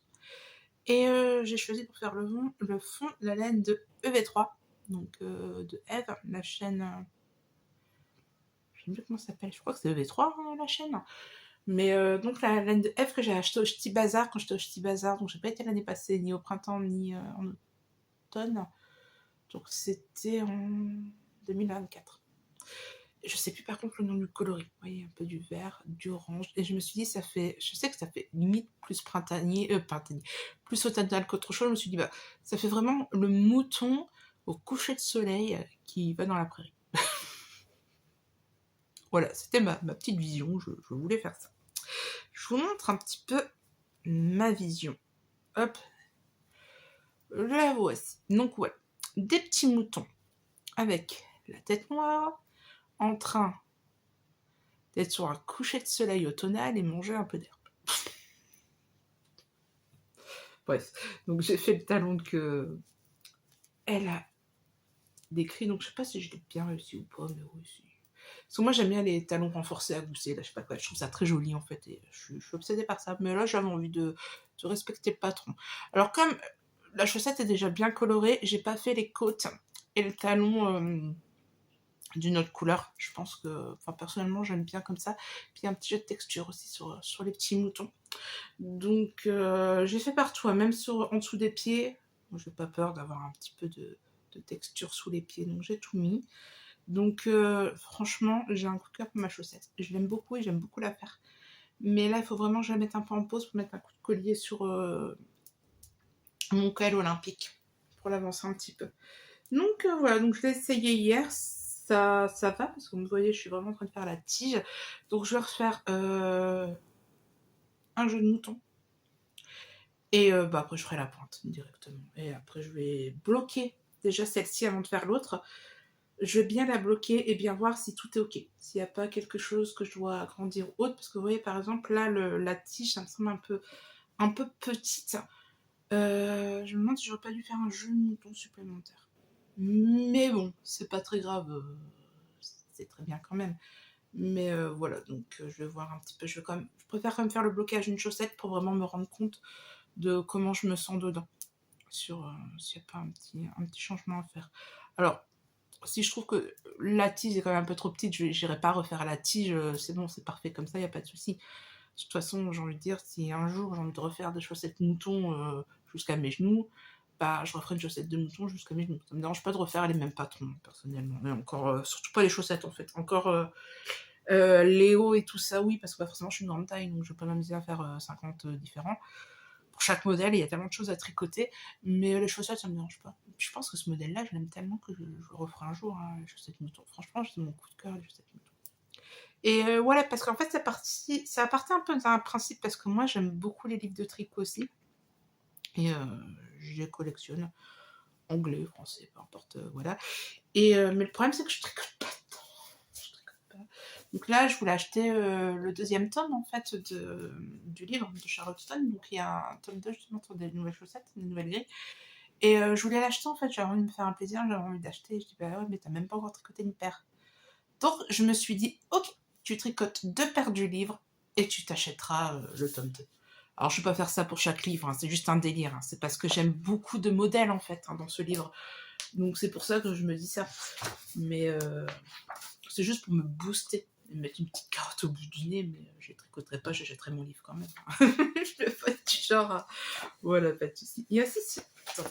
Et j'ai choisi pour faire le fond la laine de EV3, donc de Eve, la chaîne. Je ne sais plus comment ça s'appelle, je crois que c'est EV3 la chaîne. Mais donc la laine de Eve que j'ai achetée au Ch'ti Bazar quand j'étais au Ch'ti Bazar, donc j'ai pas été l'année passée, ni au printemps, ni en automne. Donc c'était en 2024. Je sais plus par contre le nom du coloris. Vous voyez, un peu du vert, du orange. Et je me suis dit, je sais que ça fait limite plus printanier, plus automnal qu'autre chose. Je me suis dit, ça fait vraiment le mouton au coucher de soleil qui va dans la prairie. Voilà, c'était ma petite vision. Je voulais faire ça. Je vous montre un petit peu ma vision. Hop. La voici. Donc, ouais. Des petits moutons avec la tête noire en train d'être sur un coucher de soleil automnal et manger un peu d'herbe. Bref, donc j'ai fait le talon que elle a décrit, donc je sais pas si je l'ai bien réussi ou pas, mais oui, si. Parce que moi j'aime bien les talons renforcés à gousset, là je sais pas quoi, je trouve ça très joli en fait, et je suis obsédée par ça, mais là j'avais envie de respecter le patron. Alors comme la chaussette est déjà bien colorée, j'ai pas fait les côtes et le talon d'une autre couleur. Je pense que, personnellement, j'aime bien comme ça. Puis un petit jeu de texture aussi sur les petits moutons. Donc, j'ai fait partout, hein, même en dessous des pieds. Moi, j'ai pas peur d'avoir un petit peu de texture sous les pieds, donc j'ai tout mis. Donc, franchement, j'ai un coup de cœur pour ma chaussette. Je l'aime beaucoup et j'aime beaucoup la faire. Mais là, il faut vraiment que je la mette un peu en pause pour mettre un coup de collier sur mon col olympique, pour l'avancer un petit peu. Donc voilà, donc je l'ai essayé hier, ça va, parce que vous me voyez, je suis vraiment en train de faire la tige. Donc je vais refaire un jeu de mouton. Et après je ferai la pointe directement. Et après je vais bloquer déjà celle-ci avant de faire l'autre. Je vais bien la bloquer et bien voir si tout est ok. S'il n'y a pas quelque chose que je dois agrandir ou autre. Parce que vous voyez par exemple là, la tige, ça me semble un peu petite. Je me demande si j'aurais pas dû faire un jeu de mouton supplémentaire. Mais bon, c'est pas très grave, c'est très bien quand même. Mais voilà, donc je vais voir un petit peu. Je préfère quand même faire le blocage d'une chaussette pour vraiment me rendre compte de comment je me sens dedans. S'il n'y a pas un petit changement à faire. Alors, si je trouve que la tige est quand même un peu trop petite, je n'irai pas refaire la tige, c'est bon, c'est parfait comme ça, il n'y a pas de souci. De toute façon, j'ai envie de dire, si un jour j'ai envie de refaire des chaussettes mouton jusqu'à mes genoux, je referai une chaussette de mouton jusqu'à mes genoux. Ça me dérange pas de refaire les mêmes patrons, personnellement. Mais encore, surtout pas les chaussettes, en fait. Encore les hauts et tout ça, oui, parce que forcément, je suis une grande taille, donc je vais pas m'amuser à faire 50 différents. Pour chaque modèle, il y a tellement de choses à tricoter, mais les chaussettes, ça me dérange pas. Je pense que ce modèle-là, je l'aime tellement que je le referai un jour, hein, les chaussettes mouton. Franchement, c'est mon coup de cœur, les chaussettes mouton. Et voilà, parce qu'en fait, ça partait un peu d'un principe, parce que moi, j'aime beaucoup les livres de tricot aussi. Et je les collectionne, anglais, français, peu importe, voilà. Et, mais le problème, c'est que je tricote pas tant. Donc là, je voulais acheter le deuxième tome, en fait, du livre de Charlotte Stone. Donc il y a un tome 2, justement, sur des nouvelles chaussettes, des nouvelles grilles. Et je voulais l'acheter, en fait, j'avais envie de me faire un plaisir, j'avais envie d'acheter. Je dis, ouais, mais t'as même pas encore tricoté une paire. Donc je me suis dit, ok, tu tricotes 2 paires du livre, et tu t'achèteras le tome 2. Alors, je ne vais pas faire ça pour chaque livre, hein, c'est juste un délire. Hein. C'est parce que j'aime beaucoup de modèles, en fait, hein, dans ce livre. Donc, c'est pour ça que je me dis ça. Mais c'est juste pour me booster. Et me mettre une petite carotte au bout du nez, mais je ne tricoterai pas, j'achèterai mon livre quand même. je ne vais pas être du genre à... Voilà, pas de soucis. Il y a aussi... Attends,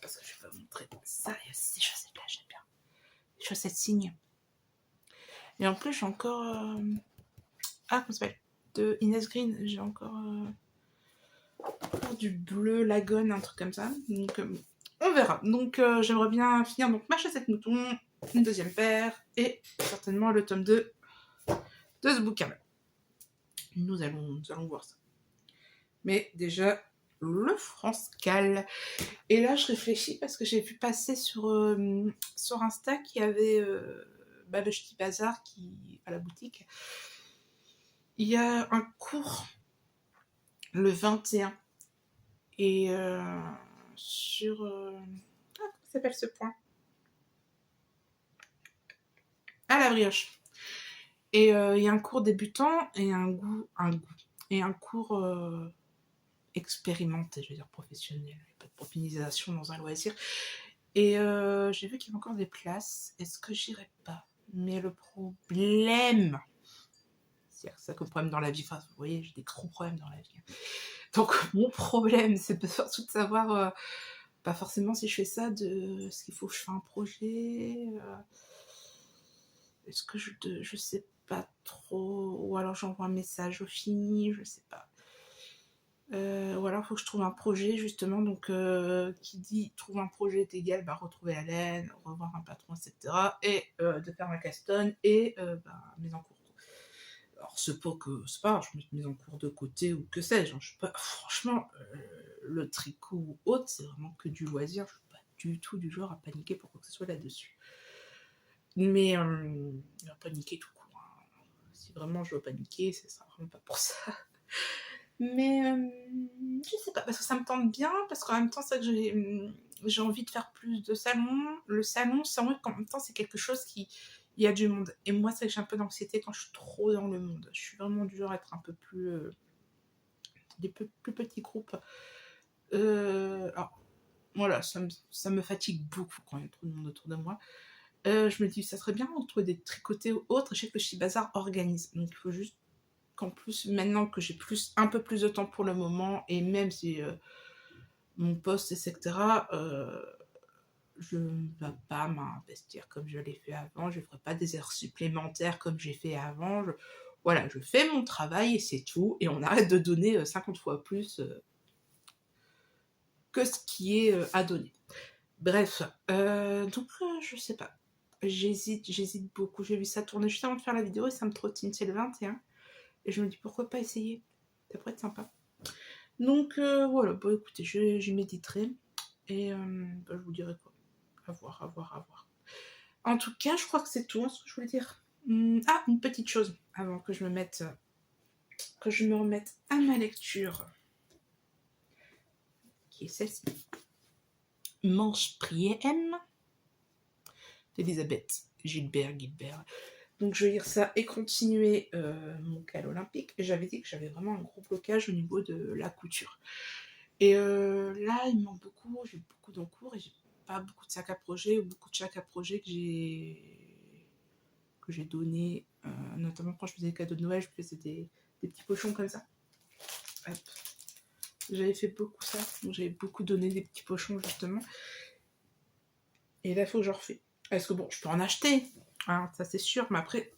parce que je vais pas montrer ça. Il y a aussi ces chaussettes-là, j'aime bien. Les chaussettes signes. Et en plus, j'ai encore... Ah, comment ça s'appelle, de Inès Green, j'ai encore du bleu Lagone, un truc comme ça. Donc, on verra. Donc, j'aimerais bien finir donc, ma chaussette mouton, une deuxième paire, et certainement le tome 2 de ce bouquin-là. Nous allons voir ça. Mais déjà, le France-Cal. Et là, je réfléchis parce que j'ai vu passer sur Insta qu'il y avait le Ch'ti Bazar à la boutique. Il y a un cours le 21 et sur... comment s'appelle ce point? À la brioche. Et il y a un cours débutant et un cours expérimenté, je veux dire professionnel. Il n'y a pas de profilisation dans un loisir. Et j'ai vu qu'il y avait encore des places. Est-ce que j'irai pas? Mais le problème... C'est ça que le problème dans la vie. Enfin, vous voyez, j'ai des gros problèmes dans la vie. Donc, mon problème, c'est surtout de savoir, pas forcément si je fais ça, est-ce qu'il faut que je fasse un projet, est-ce que je sais pas trop, ou alors j'envoie un message au fini, je sais pas. Ou alors il faut que je trouve un projet, justement, donc qui dit trouver un projet est égal, retrouver Alain, revoir un patron, etc. Et de faire ma castonne et mes encours. Alors, c'est pas, je mets mes encours de côté ou que sais-je. Hein. Je suis pas, franchement, le tricot ou autre, c'est vraiment que du loisir. Je suis pas du tout du genre à paniquer pour quoi que ce soit là-dessus. Mais à paniquer tout court. Hein. Si vraiment je veux paniquer, ça sera vraiment pas pour ça. Mais je sais pas, parce que ça me tente bien, parce qu'en même temps, c'est que j'ai envie de faire plus de salons. Le salon, c'est vrai qu'en même temps, c'est quelque chose qui... Il y a du monde. Et moi, c'est que j'ai un peu d'anxiété quand je suis trop dans le monde. Je suis vraiment du genre à être un peu plus... des plus petits groupes. Alors, voilà, ça me fatigue beaucoup quand il y a trop de monde autour de moi. Je me dis, ça serait bien de trouver des tricotés ou autres. Je sais que le Ch'ti Bazar organise. Donc, il faut juste qu'en plus, maintenant que j'ai un peu plus de temps pour le moment, et même si mon poste, etc., je ne vais pas m'investir comme je l'ai fait avant, je ne ferai pas des heures supplémentaires comme j'ai fait avant. Voilà, je fais mon travail et c'est tout, et on arrête de donner 50 fois plus que ce qui est à donner. Bref, donc je sais pas. J'hésite beaucoup. J'ai vu ça tourner juste avant de faire la vidéo et ça me trottine. C'est le 21. Et je me dis pourquoi pas essayer. Ça pourrait être sympa. Donc voilà, écoutez, j'y méditerai. Et je vous dirai quoi. À voir. En tout cas, je crois que c'est tout hein, ce que je voulais dire. Ah, une petite chose avant que je me remette à ma lecture. Qui est celle-ci. Manche Prier M. d'Elisabeth Gilbert. Donc je vais lire ça et continuer mon cal olympique. Et j'avais dit que j'avais vraiment un gros blocage au niveau de la couture. Et là, il me manque beaucoup. J'ai beaucoup d'encours et j'ai pas beaucoup de sacs à projet ou beaucoup de sacs à projet que j'ai donné. Notamment quand je faisais des cadeaux de Noël, je faisais des petits pochons comme ça. Hop. J'avais fait beaucoup ça. Donc j'avais beaucoup donné des petits pochons justement. Et là, il faut que je refais. Parce que bon, je peux en acheter. Hein, ça c'est sûr. Mais après,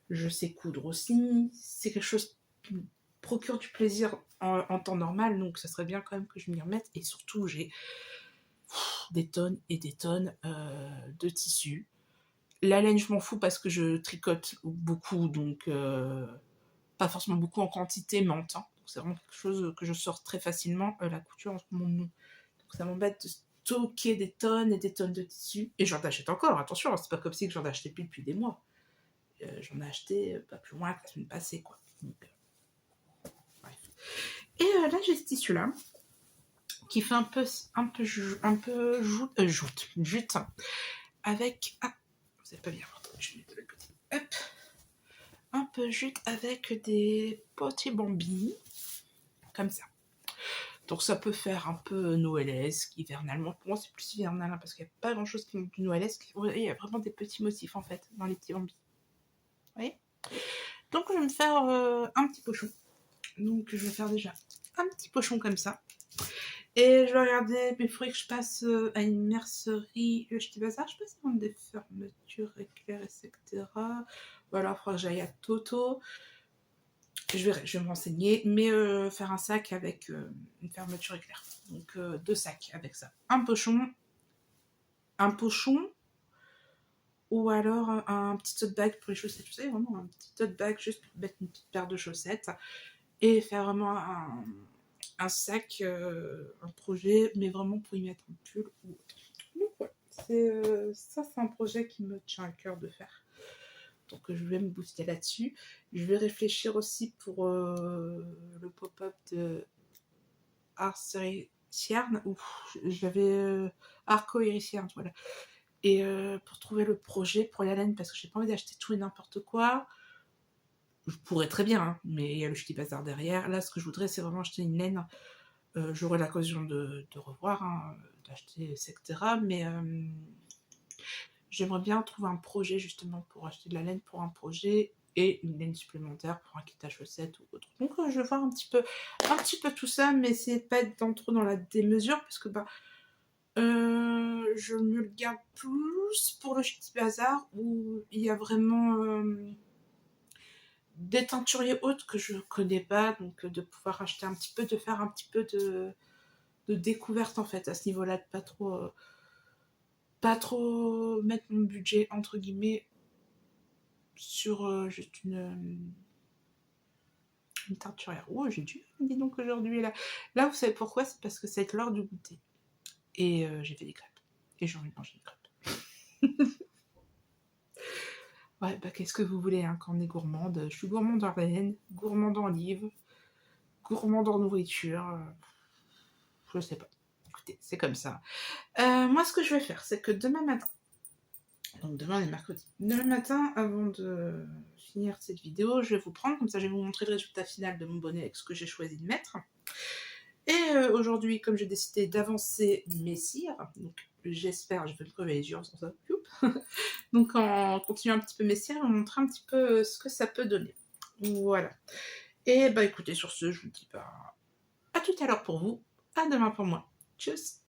je sais coudre aussi. C'est quelque chose qui me procure du plaisir en temps normal. Donc ça serait bien quand même que je m'y remette. Et surtout, j'ai des tonnes et des tonnes de tissus. La laine, je m'en fous parce que je tricote beaucoup. Donc pas forcément beaucoup en quantité, mais en temps. Donc c'est vraiment quelque chose que je sors très facilement. La couture, en ce moment, non. Donc ça m'embête de stocker des tonnes et des tonnes de tissus. Et j'en achète encore, attention, c'est pas comme si j'en achetais plus depuis des mois. J'en ai acheté pas plus loin que la semaine passée, quoi. Donc, bref. Et là, j'ai ce tissu-là, qui fait un peu jute, avec... Ah, vous n'avez pas bien, je vais de l'autre côté. Hop. un peu jute avec des petits bambini, comme ça. Donc ça peut faire un peu noëlesque, hivernalement. Pour moi c'est plus hivernal hein, parce qu'il n'y a pas grand chose qui est du noëlesque. Il y a vraiment des petits motifs en fait dans les petits bambis. Vous voyez? Donc je vais me faire un petit pochon. Donc je vais faire déjà un petit pochon comme ça. Et je vais regarder, mais il faudrait que je passe à une mercerie, le Ch'ti Bazar, je sais pas si vendent des fermetures éclairs, etc. Voilà, il faudra que j'aille à Toto. Je vais me renseigner, mais faire un sac avec une fermeture éclair. Donc 2 sacs avec ça. Un pochon, ou alors un petit tote bag pour les chaussettes. Vous savez, vraiment un petit tote bag juste pour mettre une petite paire de chaussettes. Et faire vraiment un sac, un projet, mais vraiment pour y mettre un pull ou autre. Donc voilà, ça c'est un projet qui me tient à cœur de faire. Donc je vais me booster là-dessus. Je vais réfléchir aussi pour le pop-up de Ars Hériciarne, ou j'avais Arco Hériciarne, voilà. Et pour trouver le projet pour la laine, parce que j'ai pas envie d'acheter tout et n'importe quoi. Je pourrais très bien, hein, mais il y a le Ch'ti Bazar derrière. Là, ce que je voudrais, c'est vraiment acheter une laine. J'aurai l'occasion de revoir, hein, d'acheter, etc. Mais j'aimerais bien trouver un projet justement pour acheter de la laine pour un projet et une laine supplémentaire pour un kit à chaussettes ou autre. Donc je vais voir un petit peu tout ça, mais c'est pas être trop dans la démesure parce que je me le garde plus pour le Ch'ti Bazar où il y a vraiment des teinturiers hautes que je connais pas, donc de pouvoir acheter un petit peu, de faire un petit peu de découverte en fait à ce niveau-là, de pas trop mettre mon budget entre guillemets sur juste une teinturière. Oh, j'ai dû, dis donc aujourd'hui là. Là, vous savez pourquoi? C'est parce que c'est l'heure du goûter. Et j'ai fait des crêpes. Et j'ai envie de manger des crêpes. Ouais, qu'est-ce que vous voulez hein, quand on est gourmande? Je suis gourmande en laine, gourmande en livres, gourmande en nourriture. Je sais pas. Écoutez, c'est comme ça. Moi, ce que je vais faire, c'est que demain matin, donc demain on est mercredi, demain matin, avant de finir cette vidéo, je vais vous prendre, comme ça je vais vous montrer le résultat final de mon bonnet avec ce que j'ai choisi de mettre. Et aujourd'hui, comme j'ai décidé d'avancer mes cires, donc j'espère, je vais me crever les yeux sans ça, donc en continuant un petit peu mes cires, je vais vous montrer un petit peu ce que ça peut donner. Voilà. Et écoutez, sur ce, je vous dis à tout à l'heure pour vous, à demain pour moi. Tchuss!